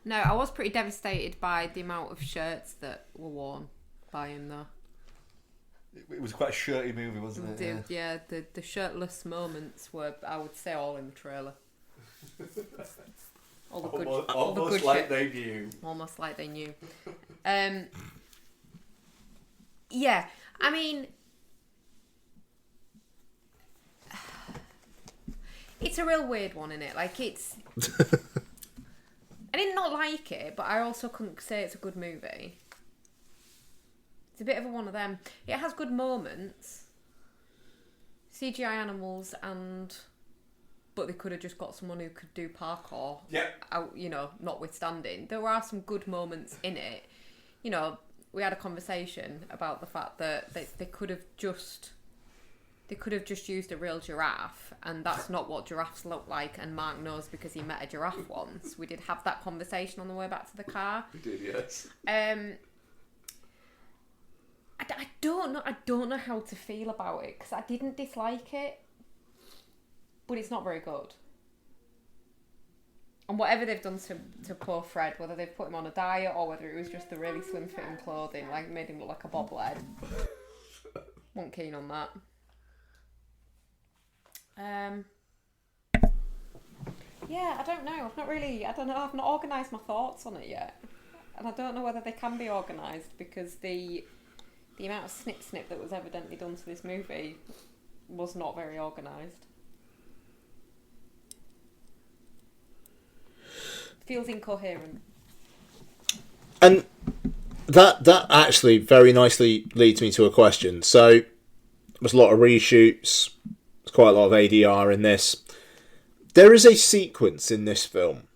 Speaker 5: No, I was pretty devastated by the amount of shirts that were worn by him, though.
Speaker 3: It was quite a shirty movie, wasn't it?
Speaker 5: Yeah, the shirtless moments were, I would say, all in the trailer. All the good, all the good
Speaker 3: like
Speaker 5: shit.
Speaker 3: they knew.
Speaker 5: Almost like they knew. Yeah, I mean, it's a real weird one, isn't it? Like, it's... I did not like it, but I also couldn't say it's a good movie. It's a bit of a one of them. It has good moments. CGI animals but they could have just got someone who could do parkour.
Speaker 3: Yeah.
Speaker 5: Out, notwithstanding. There are some good moments in it. You know, we had a conversation about the fact that they could have just used a real giraffe, and that's not what giraffes look like, and Mark knows because he met a giraffe once. We did have that conversation on the way back to the car.
Speaker 3: We did, yes.
Speaker 5: I don't know how to feel about it, because I didn't dislike it, but it's not very good. And whatever they've done to poor Fred, whether they've put him on a diet or whether it was just the really slim fitting clothing, like made him look like a bobblehead, wasn't keen on that. Yeah, I don't know. I've not organised my thoughts on it yet. And I don't know whether they can be organised, because the amount of snip that was evidently done to this movie was not very organised. Feels incoherent.
Speaker 4: And that actually very nicely leads me to a question. So, there's a lot of reshoots. There's quite a lot of ADR in this. There is a sequence in this film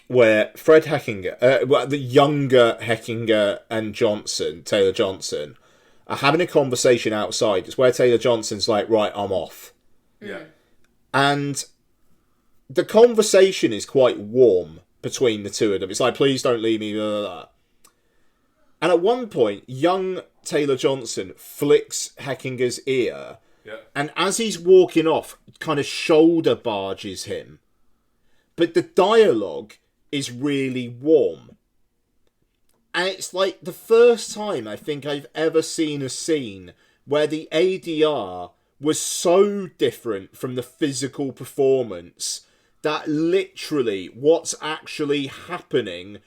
Speaker 4: where Fred Heckinger, the younger Heckinger and Taylor Johnson, are having a conversation outside. It's where Taylor Johnson's like, "Right, I'm off."
Speaker 3: Yeah.
Speaker 4: And the conversation is quite warm between the two of them. It's like, "Please don't leave me," blah, blah, blah. And at one point, young Taylor Johnson flicks Heckinger's ear.
Speaker 3: Yeah.
Speaker 4: And as he's walking off, kind of shoulder barges him. But the dialogue is really warm. And it's like the first time I think I've ever seen a scene where the ADR was so different from the physical performance that literally what's actually happening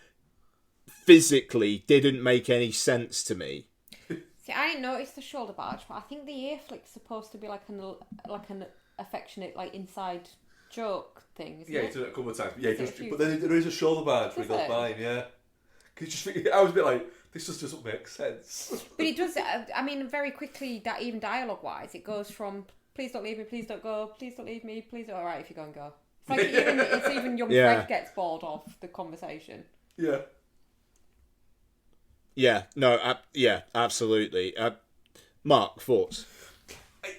Speaker 4: physically didn't make any sense to me.
Speaker 5: See, I didn't notice the shoulder barge, but I think the ear flick's supposed to be like an affectionate, like, inside joke thing, isn't
Speaker 3: Yeah,
Speaker 5: it?
Speaker 3: he's done it a couple of times. Yeah,
Speaker 5: Is it
Speaker 3: but then there is a shoulder barge when he goes
Speaker 5: it?
Speaker 3: by, yeah. Cause I was a bit like, this just doesn't make sense.
Speaker 5: But it does, I mean, very quickly, that even dialogue-wise, it goes from, "Please don't leave me, please don't go, please don't leave me, please don't..." Alright, if you go and go. It's like it's even young
Speaker 4: Yeah.
Speaker 5: Fred gets bored of the conversation.
Speaker 3: Yeah.
Speaker 4: Yeah, no, yeah, absolutely. Mark, thoughts?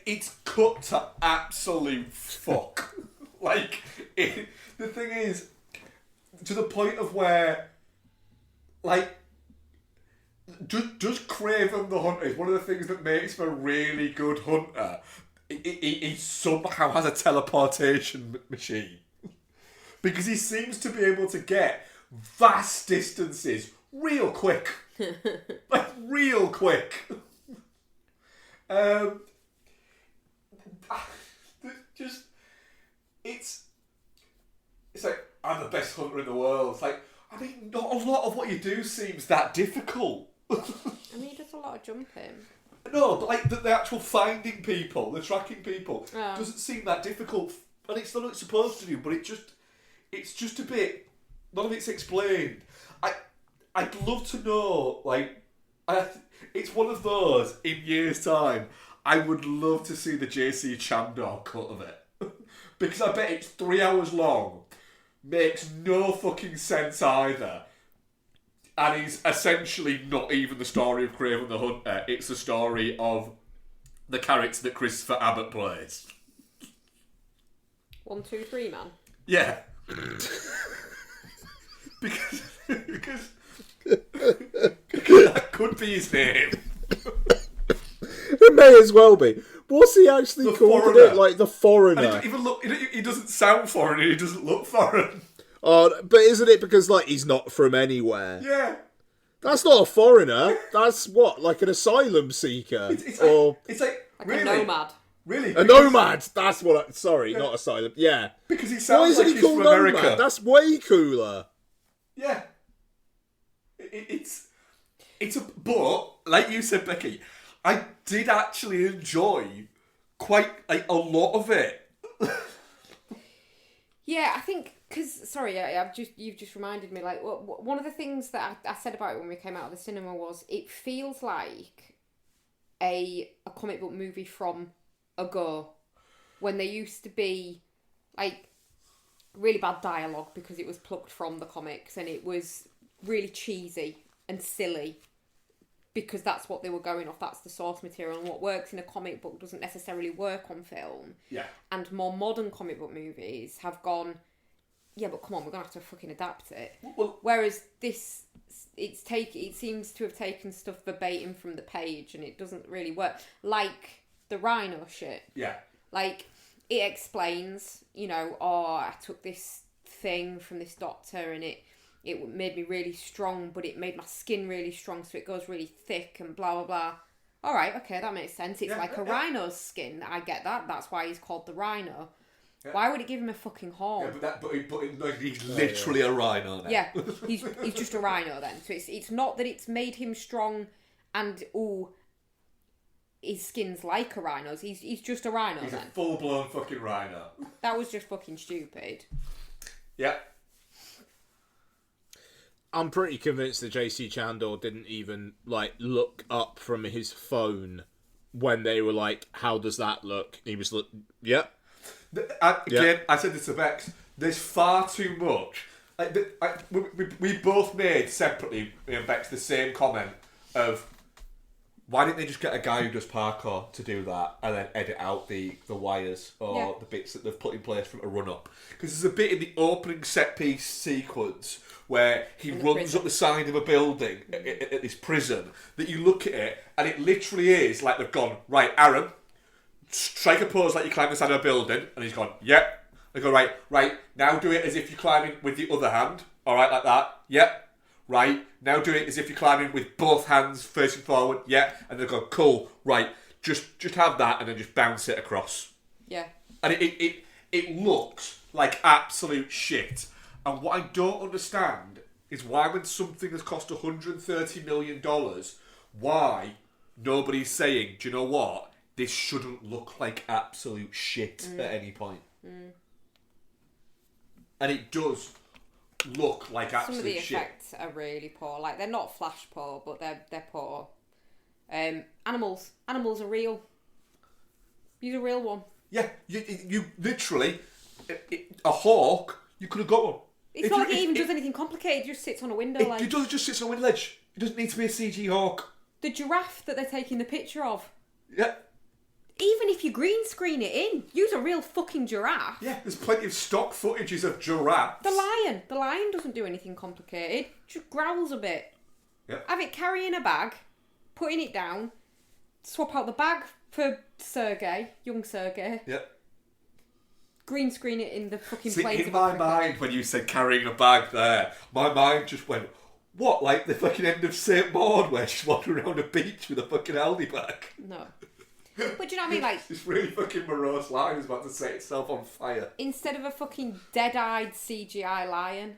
Speaker 3: It's cut to absolute fuck. The thing is, to the point of where, like, just Kraven the Hunter is one of the things that makes him a really good hunter. He somehow has a teleportation machine. Because he seems to be able to get vast distances real quick. Like, real quick. Just it's like I'm the best hunter in the world. It's like I mean, not a lot of what you do seems that difficult.
Speaker 5: I mean, he does a lot of jumping.
Speaker 3: No, but like the actual finding people, the tracking people,
Speaker 5: Oh.
Speaker 3: doesn't seem that difficult, and it's not what it's supposed to do. But it's just a bit. None of it's explained. I'd love to know. Like, it's one of those in years' time. I would love to see the JC Chandor cut of it because I bet it's 3 hours long, makes no fucking sense either. And is essentially not even the story of Kraven the Hunter. It's the story of the character that Christopher Abbott plays.
Speaker 5: 1, 2, 3, man.
Speaker 3: Yeah. because that could be his name.
Speaker 4: It may as well be. What's he actually
Speaker 3: The
Speaker 4: called?
Speaker 3: foreigner.
Speaker 4: It? Like the
Speaker 3: And he
Speaker 4: foreigner.
Speaker 3: doesn't even look. He doesn't sound foreign. And he doesn't look foreign.
Speaker 4: Oh, but isn't it because like he's not from anywhere?
Speaker 3: Yeah.
Speaker 4: That's not a foreigner. That's what, like an asylum seeker,
Speaker 3: It's
Speaker 4: or
Speaker 3: like
Speaker 5: Like
Speaker 3: really,
Speaker 5: a nomad.
Speaker 3: really
Speaker 4: a nomad. That's what. Sorry, not asylum. Yeah.
Speaker 3: Because he
Speaker 4: Why
Speaker 3: sounds
Speaker 4: isn't
Speaker 3: like
Speaker 4: he
Speaker 3: he's
Speaker 4: called
Speaker 3: from America.
Speaker 4: nomad? That's way cooler.
Speaker 3: Yeah. It's but like you said, Becky, I did actually enjoy quite like a lot of it.
Speaker 5: Yeah, I think because you've just reminded me. Like one of the things that I said about it when we came out of the cinema was it feels like a comic book movie from ago, when there used to be like really bad dialogue because it was plucked from the comics and it was really cheesy and silly because that's what they were going off. That's the source material, and what works in a comic book doesn't necessarily work on film.
Speaker 3: Yeah.
Speaker 5: And more modern comic book movies have gone, yeah, but come on, we're gonna have to fucking adapt it.
Speaker 3: Well,
Speaker 5: Whereas this, it seems to have taken stuff verbatim from the page, and it doesn't really work. Like the rhino shit.
Speaker 3: yeah.
Speaker 5: Like it explains, I took this thing from this doctor, and it made me really strong, but it made my skin really strong, so it goes really thick and blah blah blah. All right, okay, that makes sense. It's like a rhino's skin. I get that. That's why he's called the rhino. Yeah. Why would it give him a fucking horn?
Speaker 3: Yeah, but he's literally a rhino now.
Speaker 5: Yeah, he's just a rhino then. So it's not that it's made him strong and his skin's like a rhino's. He's just a rhino
Speaker 3: He's
Speaker 5: then.
Speaker 3: a full blown fucking rhino.
Speaker 5: That was just fucking stupid.
Speaker 3: Yeah.
Speaker 4: I'm pretty convinced that JC Chandor didn't even like look up from his phone when they were like, "How does that look?" He was "Yep."
Speaker 3: I said this to Bex. There's far too much. We both made separately, me and Bex, the same comment of why didn't they just get a guy who does parkour to do that and then edit out the wires or the bits that they've put in place from a run up? Because there's a bit in the opening set piece sequence where he runs up the side of a building at this prison that you look at it and it literally is like they've gone, right, Aaron, strike a pose like you climb the side of a building, and he's gone, yep. They go, right, now do it as if you're climbing with the other hand, alright, like that, yep. Right, now do it as if you're climbing with both hands facing forward, yep. And they go, cool, right, just have that and then just bounce it across.
Speaker 5: Yeah.
Speaker 3: And it looks like absolute shit. And what I don't understand is why when something has cost $130 million, why nobody's saying, do you know what? This shouldn't look like absolute shit at any point. And it does look like absolute shit.
Speaker 5: Some of the effects are really poor. Like, they're not flash poor, but they're poor. Animals are real. Use a real one.
Speaker 3: Yeah, you literally, a hawk, you could have got one.
Speaker 5: It's not like it even does anything complicated. It just sits on a window.
Speaker 3: It does just sit on a window ledge. It doesn't need to be a CG hawk.
Speaker 5: The giraffe that they're taking the picture of.
Speaker 3: Yeah.
Speaker 5: Even if you green screen it in, use a real fucking giraffe.
Speaker 3: Yeah, there's plenty of stock footages of giraffes.
Speaker 5: The lion doesn't do anything complicated. Just growls a bit.
Speaker 3: Yeah.
Speaker 5: Have it carrying a bag, putting it down, swap out the bag for Sergey, young Sergey.
Speaker 3: Yeah.
Speaker 5: Green screen it in the fucking
Speaker 3: See,
Speaker 5: plains
Speaker 3: in
Speaker 5: of
Speaker 3: my
Speaker 5: Africa.
Speaker 3: mind, when you said carrying a bag there, my mind just went, what, like the fucking end of St. Maud where she's wandering around a beach with a fucking Aldi bag?
Speaker 5: No. But do you know what I mean? Like,
Speaker 3: This really fucking morose lion is about to set itself on fire.
Speaker 5: instead of a fucking dead-eyed CGI lion,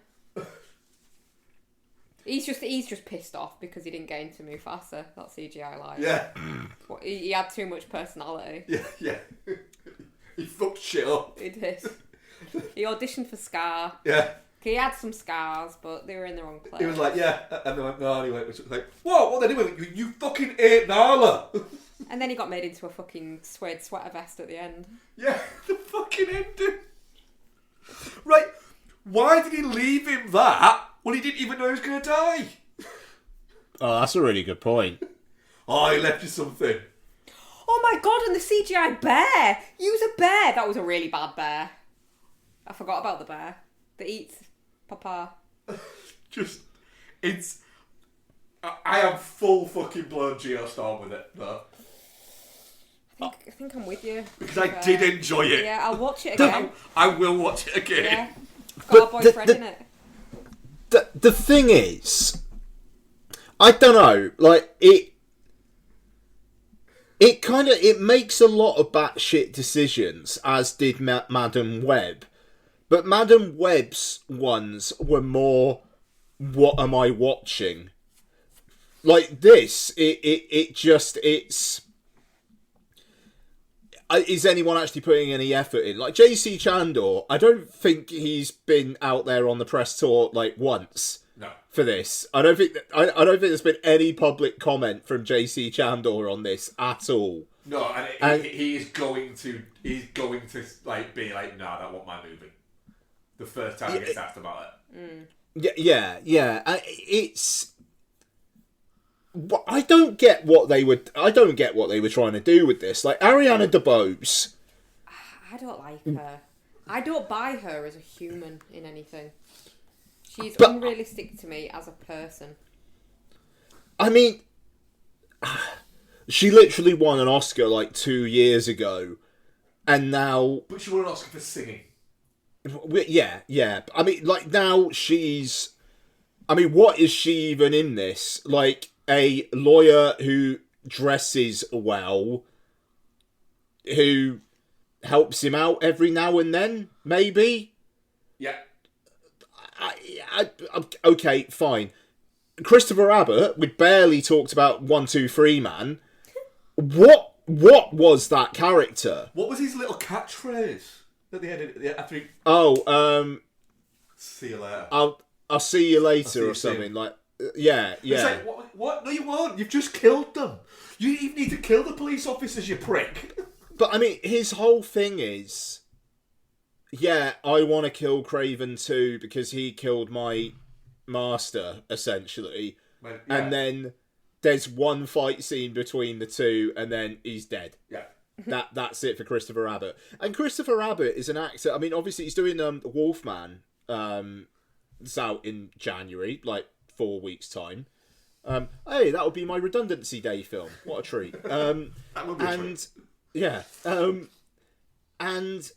Speaker 5: he's just pissed off because he didn't get into Mufasa, that CGI lion.
Speaker 3: Yeah.
Speaker 5: He had too much personality.
Speaker 3: Yeah. He fucked shit up.
Speaker 5: He did. He auditioned for Scar.
Speaker 3: Yeah.
Speaker 5: He had some scars, but they were in the wrong place.
Speaker 3: He was like, yeah. And they went, no, anyway. It was like, whoa, what are they doing? You fucking ate Nala.
Speaker 5: And then he got made into a fucking suede sweater vest at the end.
Speaker 3: Yeah, the fucking ending. Right, why did he leave him that when he didn't even know he was going to die?
Speaker 4: Oh, that's a really good point.
Speaker 3: Oh, he left you something.
Speaker 5: Oh my god, and the CGI bear! Use a bear! That was a really bad bear. I forgot about the bear that eats Papa.
Speaker 3: Just, it's... I am full fucking blown Geostorm with it, though.
Speaker 5: I think I'm with you.
Speaker 3: Because I did enjoy it.
Speaker 5: Yeah, I'll watch it again.
Speaker 3: I will watch it again.
Speaker 5: Yeah. I've got a boyfriend in it.
Speaker 4: The thing is, I don't know, like, it makes a lot of batshit decisions, as did Madam Web. But Madam Web's ones were more, what am I watching? Like this, it's... Is anyone actually putting any effort in? Like, JC Chandor, I don't think he's been out there on the press tour, like, once.
Speaker 3: No.
Speaker 4: For this. I don't think there's been any public comment from JC Chandor on this at all.
Speaker 3: No, and he's going to like be like, nah, that wasn't my movie. The first time he gets asked about it.
Speaker 4: Yeah. It's... I don't get what they were trying to do with this. Like, Ariana DeBose.
Speaker 5: I don't like her. I don't buy her as a human in anything. She's unrealistic to me as a person.
Speaker 4: I mean, she literally won an Oscar like 2 years ago, and now...
Speaker 3: But she won an Oscar for singing.
Speaker 4: Yeah. I mean, like, now she's... I mean, what is she even in this? Like, a lawyer who dresses well, who helps him out every now and then, maybe?
Speaker 3: Yeah.
Speaker 4: Okay, fine. Christopher Abbott, we barely talked about 1, 2, 3 Man. What was that character?
Speaker 3: What was his little catchphrase at the end? After he... See you later.
Speaker 4: I'll see you later
Speaker 3: see you
Speaker 4: or something.
Speaker 3: soon.
Speaker 4: Like, yeah.
Speaker 3: It's like, what? No, you won't. You've just killed them. You didn't even need to kill the police officers, you prick.
Speaker 4: But I mean, his whole thing is, yeah, I want to kill Kraven too because he killed my master, essentially.
Speaker 3: Yeah.
Speaker 4: And then there's one fight scene between the two, and then he's dead.
Speaker 3: Yeah.
Speaker 4: That's it for Christopher Abbott. And Christopher Abbott is an actor. I mean, obviously he's doing Wolfman. It's out in January, like 4 weeks' time. Hey, that would be my redundancy day film. What a treat.
Speaker 3: That would be a treat.
Speaker 4: Yeah. And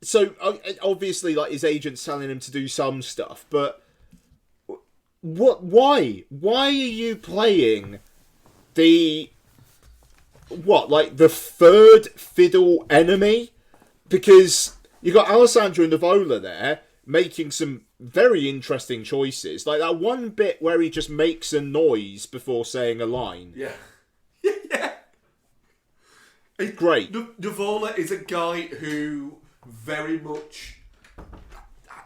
Speaker 4: so obviously, like, his agent's telling him to do some stuff, but why are you playing the third fiddle enemy? Because you got Alessandro Nivola there making some very interesting choices, like that one bit where he just makes a noise before saying a line.
Speaker 3: Yeah. Yeah.
Speaker 4: It's great.
Speaker 3: Nivola is a guy who very much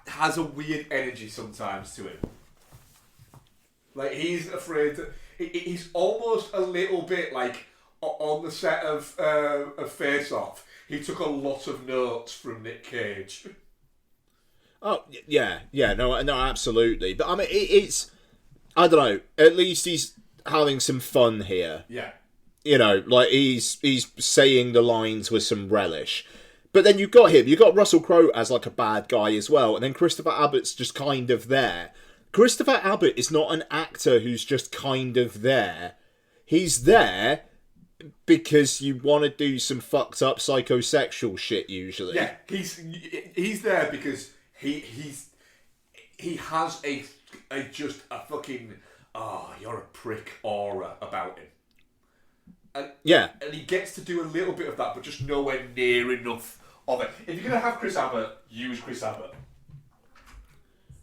Speaker 3: has a weird energy sometimes to him. Like, he's afraid to... He's almost a little bit like on the set of Face Off. He took a lot of notes from Nick Cage.
Speaker 4: Oh, yeah, no, absolutely. But I mean, it's... I don't know. At least he's having some fun here.
Speaker 3: Yeah.
Speaker 4: You know, like, he's saying the lines with some relish. But then you've got him. You've got Russell Crowe as, like, a bad guy as well. And then Christopher Abbott's just kind of there. Christopher Abbott is not an actor who's just kind of there. He's there because you want to do some fucked up psychosexual shit, usually.
Speaker 3: Yeah, he's there because he has a just a fucking you're a prick aura about him. And
Speaker 4: Yeah.
Speaker 3: and he gets to do a little bit of that, but just nowhere near enough of it. If you're gonna have Chris Abbott, use Chris Abbott.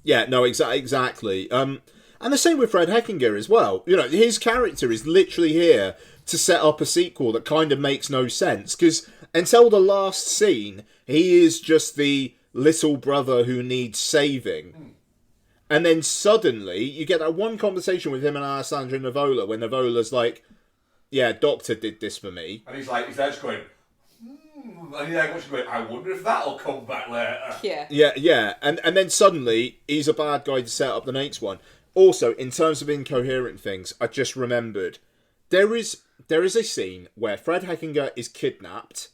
Speaker 4: Yeah, no, exactly. And the same with Fred Heckinger as well. You know, his character is literally here to set up a sequel that kind of makes no sense. Because until the last scene, he is just the little brother who needs saving. And then suddenly, you get that one conversation with him and Alessandra Nivola, when Nivola's like, yeah, Doctor did this for me.
Speaker 3: And he's there just going, and he's like, going, I wonder if that'll come back later.
Speaker 4: Yeah. And then suddenly, he's a bad guy to set up the next one. Also, in terms of incoherent things, I just remembered, there is a scene where Fred Heckinger is kidnapped,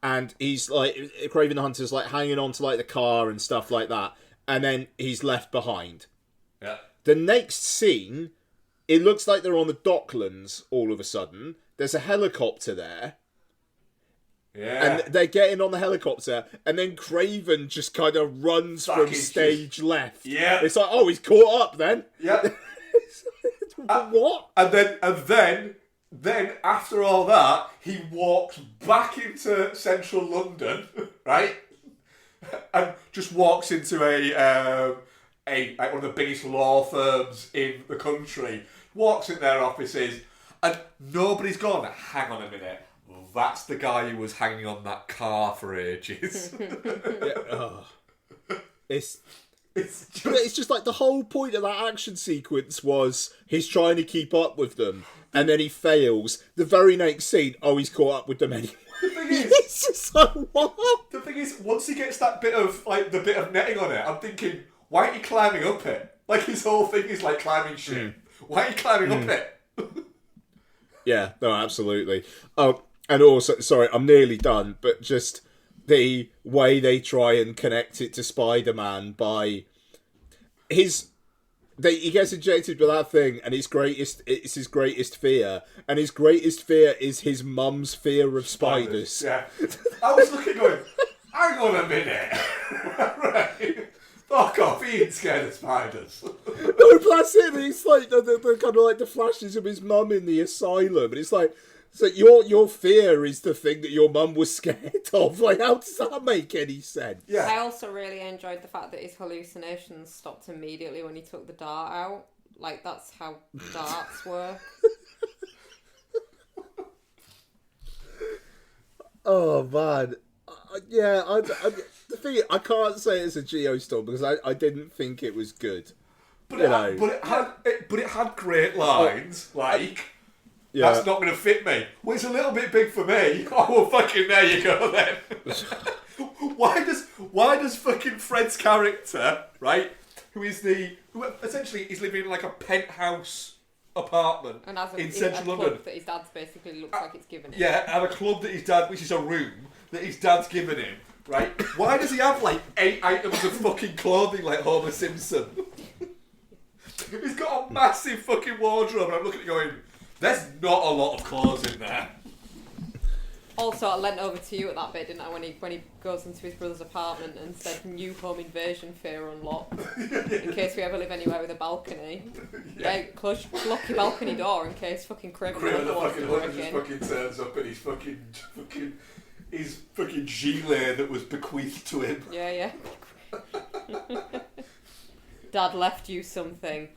Speaker 4: and he's like, Kraven the Hunter's like hanging on to like the car and stuff like that, and then he's left behind.
Speaker 3: Yeah.
Speaker 4: The next scene, it looks like they're on the Docklands all of a sudden. There's a helicopter there.
Speaker 3: Yeah.
Speaker 4: And they're getting on the helicopter, and then Kraven just kind of runs from stage left.
Speaker 3: Yeah.
Speaker 4: It's like, oh, he's caught up then.
Speaker 3: Yeah.
Speaker 4: What?
Speaker 3: And then after all that, he walks back into central London, right? And just walks into a one of the biggest law firms in the country. Walks in their offices, and nobody's gone, hang on a minute, that's the guy who was hanging on that car for ages.
Speaker 4: It's just like the whole point of that action sequence was he's trying to keep up with them, and then he fails. The very next scene, he's caught up with them anyway.
Speaker 3: The thing is,
Speaker 4: it's just like, what?
Speaker 3: The thing is, once he gets that bit of the bit of netting on it, I'm thinking, why aren't you climbing up it? Like his whole thing is like climbing shit. Why are you climbing up it?
Speaker 4: Yeah, no, absolutely. And also, sorry, I'm nearly done, but just the way they try and connect it to Spider-Man by he gets injected with that thing, and it's his greatest fear, and his greatest fear is his mum's fear of spiders.
Speaker 3: Yeah. I was looking going, hang on a minute. Right. Fuck off, he ain't scared of spiders.
Speaker 4: No, but that's it. It's like the kind of like the flashes of his mum in the asylum, and it's like, so your fear is the thing that your mum was scared of. Like, how does that make any sense?
Speaker 3: Yeah.
Speaker 5: I also really enjoyed the fact that his hallucinations stopped immediately when he took the dart out. Like, that's how darts work.
Speaker 4: Oh man, the thing is, I can't say it's a Geostorm because I didn't think it was good.
Speaker 3: But it had great lines like.
Speaker 4: Yeah.
Speaker 3: That's not going to fit me. Well, it's a little bit big for me. Oh, well, fucking there you go then. Why does fucking Fred's character, right, who essentially is living in like a penthouse apartment
Speaker 5: and has
Speaker 3: in central London
Speaker 5: that his dad's basically looks like it's given him.
Speaker 3: Yeah, and a club that his dad, which is a room that his dad's given him, right? Why does he have like 8 items of fucking clothing like Homer Simpson? He's got a massive fucking wardrobe, and I'm looking at it going, there's not a lot of clothes in there.
Speaker 5: Also, I leant over to you at that bit, didn't I, when he goes into his brother's apartment and said, new home invasion fear unlocked, in case we ever live anywhere with a balcony. Yeah, lock your balcony door in case fucking Kraven
Speaker 3: the fucking husband just fucking turns up and he's his fucking gilet that was bequeathed to him.
Speaker 5: Yeah. Dad left you something.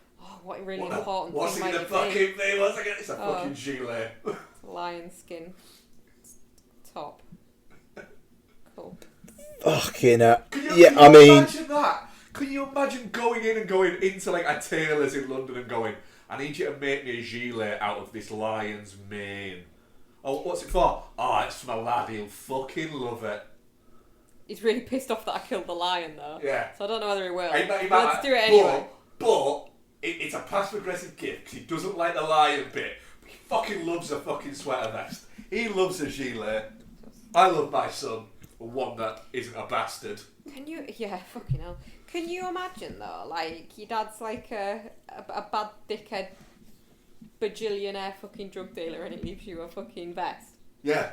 Speaker 5: What a really important
Speaker 3: what's
Speaker 5: thing
Speaker 3: might
Speaker 5: might
Speaker 3: the fucking thing? What's it? It's a fucking gilet.
Speaker 5: Lion skin top. Cool.
Speaker 4: Fucking hell.
Speaker 3: Imagine that? Can you imagine going into like a tailor's in London and going, I need you to make me a gilet out of this lion's mane. Oh, what's it for? Oh, it's for my lad. He'll fucking love it.
Speaker 5: He's really pissed off that I killed the lion though.
Speaker 3: Yeah.
Speaker 5: So I don't know whether he will.
Speaker 3: Let's
Speaker 5: do it anyway.
Speaker 3: But it's a passive-aggressive gift because he doesn't like the lion bit. But he fucking loves a fucking sweater vest. He loves a gilet. I love my son, one that isn't a bastard.
Speaker 5: Fucking hell. Can you imagine though, like your dad's like a bad dickhead bajillionaire fucking drug dealer and he leaves you a fucking vest?
Speaker 3: Yeah.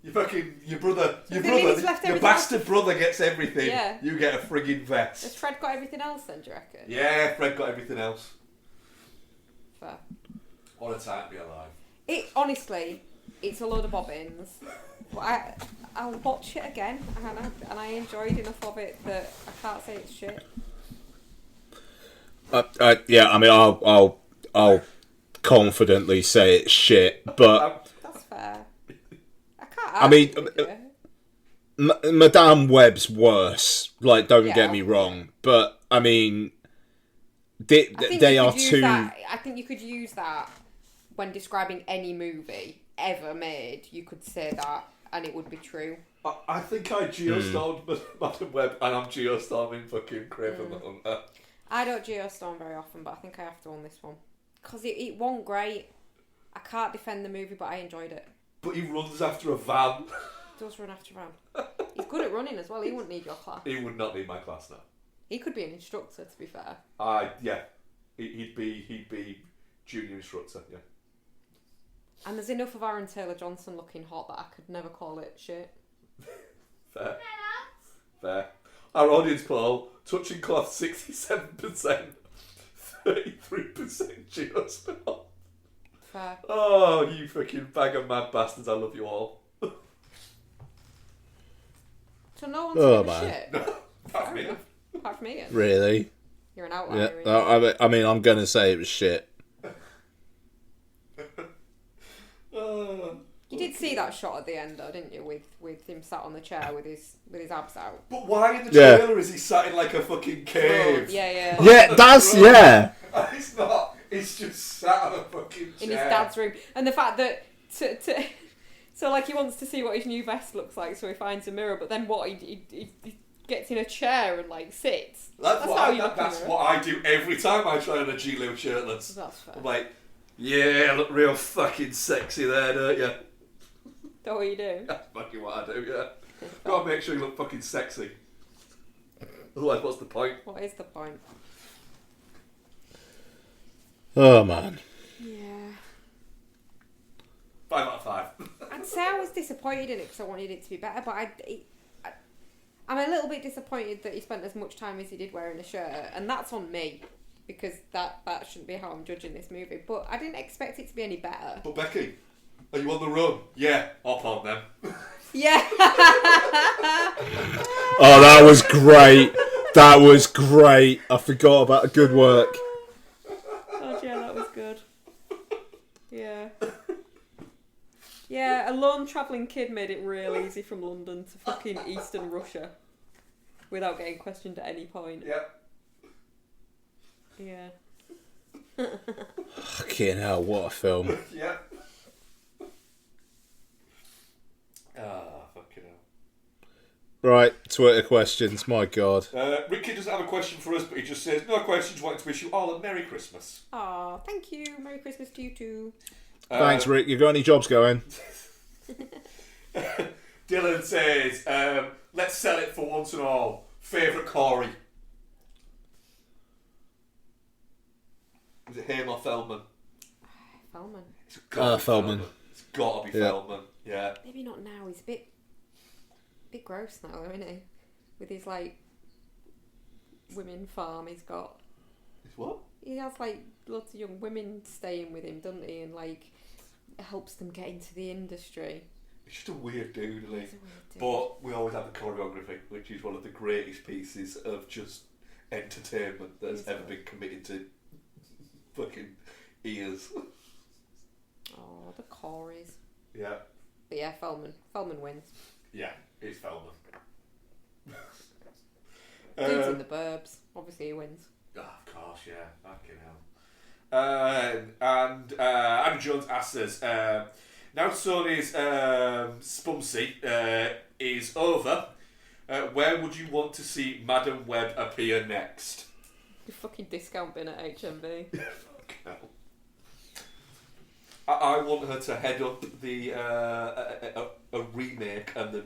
Speaker 3: Your brother, your
Speaker 5: everything
Speaker 3: bastard brother gets everything.
Speaker 5: Yeah.
Speaker 3: You get a friggin' vest.
Speaker 5: Has Fred got everything else then, do you reckon?
Speaker 3: Yeah, Fred got everything else.
Speaker 5: Fair.
Speaker 3: What a time to be alive.
Speaker 5: Honestly, it's a load of bobbins. But I'll watch it again, and I enjoyed enough of it that I can't say it's shit.
Speaker 4: Yeah, I mean, I'll confidently say it's shit, but
Speaker 5: That's fair.
Speaker 4: I mean,
Speaker 5: with you.
Speaker 4: Madame Web's worse. Like, don't
Speaker 5: Yeah.
Speaker 4: get me wrong, but I mean, they are two.
Speaker 5: I think you could use that when describing any movie ever made. You could say that, and it would be true.
Speaker 3: I think I geostormed Madam Web, and I'm geostorming fucking Kraven the Hunter.
Speaker 5: I don't geostorm very often, but I think I have to on this one. Because it wasn't great. I can't defend the movie, but I enjoyed it.
Speaker 3: But he runs after a van.
Speaker 5: He does run after Van. He's good at running as well. He wouldn't need your class.
Speaker 3: He would not need my class now.
Speaker 5: He could be an instructor, to be fair.
Speaker 3: Yeah. He'd be junior instructor, yeah.
Speaker 5: And there's enough of Aaron Taylor-Johnson looking hot that I could never call it shit.
Speaker 3: Fair. Fair. Our audience poll, touching cloth 67%, 33% geostorm.
Speaker 5: Fair.
Speaker 3: Oh, you fucking bag of mad bastards, I love you all.
Speaker 5: So no one's giving a
Speaker 4: man.
Speaker 5: shit?
Speaker 3: Apart from me.
Speaker 5: Apart from Ian.
Speaker 4: Really?
Speaker 5: You're an outlier.
Speaker 4: Yeah.
Speaker 5: Ian.
Speaker 4: I mean, I'm gonna say it was shit.
Speaker 5: You did see that shot at the end, though, didn't you? With him sat on the chair with his abs out.
Speaker 3: But why in the
Speaker 4: Yeah.
Speaker 3: trailer is he sat in like a fucking cave?
Speaker 5: Yeah.
Speaker 4: Yeah, that's yeah.
Speaker 3: It's not. It's just sat on a fucking chair.
Speaker 5: In his dad's room, and the fact that so like he wants to see what his new vest looks like, so he finds a mirror. But then what? He gets in a chair and like sits.
Speaker 3: That's
Speaker 5: how
Speaker 3: what
Speaker 5: you look in
Speaker 3: that's
Speaker 5: the
Speaker 3: what I do every time I try on a G-Loo shirtless.
Speaker 5: That's fair.
Speaker 3: I'm like, yeah, look real fucking sexy there, don't you?
Speaker 5: That's what you do.
Speaker 3: That's fucking what I do, yeah. Gotta make sure you look fucking sexy. Otherwise, what's the point?
Speaker 5: What is the point?
Speaker 4: Oh man.
Speaker 5: Yeah.
Speaker 3: 5 out of 5.
Speaker 5: I'd say I was disappointed in it because I wanted it to be better, but I'm a little bit disappointed that he spent as much time as he did wearing a shirt, and that's on me because that shouldn't be how I'm judging this movie. But I didn't expect it to be any better.
Speaker 3: But Becky, are you on the run? Yeah, hop on then.
Speaker 5: Yeah.
Speaker 4: Oh, that was great. That was great. I forgot about the good work.
Speaker 5: Oh yeah, that was good. Yeah. Yeah, a lone travelling kid made it real easy from London to fucking Eastern Russia without getting questioned at any point.
Speaker 3: Yep.
Speaker 5: Yeah.
Speaker 4: Fucking hell, what a film.
Speaker 3: Yep. Ah, fucking hell.
Speaker 4: Right, Twitter questions, my god.
Speaker 3: Ricky doesn't have a question for us, but he just says, no questions, wanting to wish you all a Merry Christmas.
Speaker 5: Aw, thank you. Merry Christmas to you too.
Speaker 4: Thanks, Rick. You got any jobs going?
Speaker 3: Dylan says, let's sell it for once and all. Favourite Corey? Is it him or Feldman?
Speaker 5: Feldman.
Speaker 3: It's gotta be
Speaker 4: Feldman.
Speaker 3: It's got to be Feldman. Yeah.
Speaker 5: Maybe not now. He's a bit gross now, isn't he? With his like women farm he's got.
Speaker 3: It's what?
Speaker 5: He has like lots of young women staying with him, doesn't he? And like helps them get into the industry.
Speaker 3: He's just a weird dude, isn't he?
Speaker 5: He's a weird dude.
Speaker 3: But we always have the choreography, which is one of the greatest pieces of just entertainment that has ever been committed to fucking ears.
Speaker 5: Oh, the Corys.
Speaker 3: Yeah.
Speaker 5: But yeah, Feldman. Feldman wins.
Speaker 3: Yeah, it's Feldman.
Speaker 5: Dude's in the Burbs. Obviously he wins.
Speaker 3: Oh, of course, yeah. Fucking hell. And Adam Jones asks us, now Sony's Spumsy is over, where would you want to see Madam Web appear next?
Speaker 5: The fucking discount bin at HMV.
Speaker 3: Fucking hell. I want her to head up the a remake and the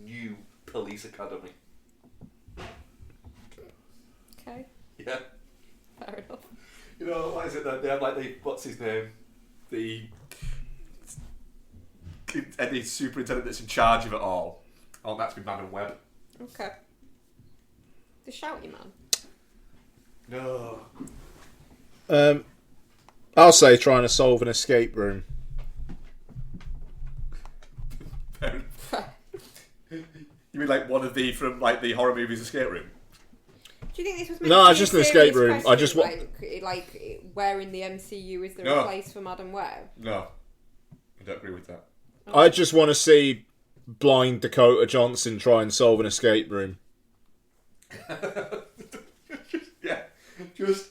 Speaker 3: new police academy.
Speaker 5: Okay,
Speaker 3: Yeah.
Speaker 5: fair enough.
Speaker 3: You know, what is it that they have like what's his name? The superintendent that's in charge of it all. I want that to be Madam Web.
Speaker 5: Okay. The shouty man.
Speaker 3: No.
Speaker 4: I'll say trying to solve an escape room.
Speaker 3: You mean like one of the from like the horror movies Escape Room?
Speaker 5: Do you think this was meant
Speaker 4: No,
Speaker 5: to
Speaker 4: it's
Speaker 5: be
Speaker 4: just
Speaker 5: a
Speaker 4: an escape
Speaker 5: serious
Speaker 4: room. I just
Speaker 5: question, like where in the MCU is there
Speaker 3: No.
Speaker 5: a place for Madam Web?
Speaker 3: No, I don't agree with that.
Speaker 4: I just want to see blind Dakota Johnson try and solve an escape room.
Speaker 3: Yeah, just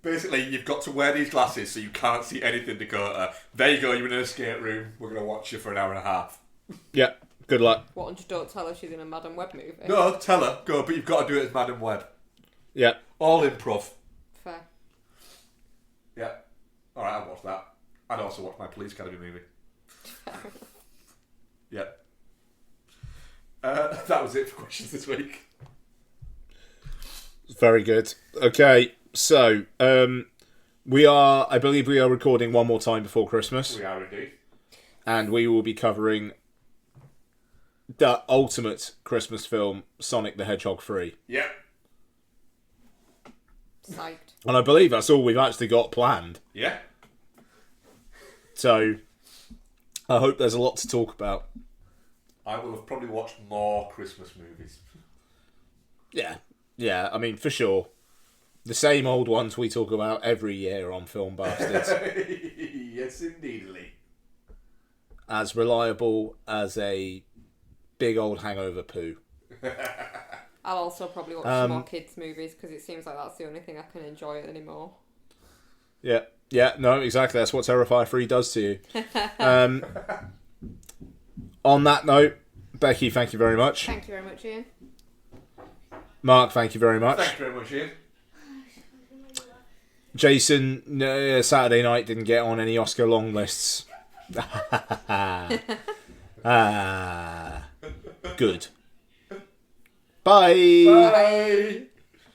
Speaker 3: basically you've got to wear these glasses so you can't see anything, Dakota. There you go, you're in an escape room. We're gonna watch you for an hour and a half.
Speaker 4: Yeah, good luck.
Speaker 5: What, and just don't tell her she's in a Madam Web movie?
Speaker 3: No, tell her, go, but you've got to do it as Madam Web.
Speaker 4: Yeah.
Speaker 3: All improv.
Speaker 5: Fair.
Speaker 3: Yeah. Alright, I'll watch that. I'd also watch my Police Academy movie. Yeah. That was it for questions this week.
Speaker 4: Very good. Okay, so I believe we are recording one more time before Christmas,
Speaker 3: We are indeed.
Speaker 4: and we will be covering the ultimate Christmas film, Sonic the Hedgehog 3.
Speaker 3: Yeah.
Speaker 5: Psyched.
Speaker 4: And I believe that's all we've actually got planned.
Speaker 3: Yeah.
Speaker 4: So I hope there's a lot to talk about.
Speaker 3: I will have probably watched more Christmas movies.
Speaker 4: Yeah, I mean, for sure. The same old ones we talk about every year on Film Bastards.
Speaker 3: Yes, indeedly.
Speaker 4: As reliable as a big old hangover poo.
Speaker 5: I'll also probably watch some more kids' movies because it seems like that's the only thing I can enjoy anymore.
Speaker 4: Yeah, no, exactly. That's what Terrifier 3 does to you. On that note, Becky, thank you very much.
Speaker 5: Thank you very much, Ian.
Speaker 4: Mark, thank you very much.
Speaker 3: Thank you very much, Ian.
Speaker 4: Jason, Saturday night didn't get on any Oscar long lists. Good. Bye.
Speaker 3: Bye.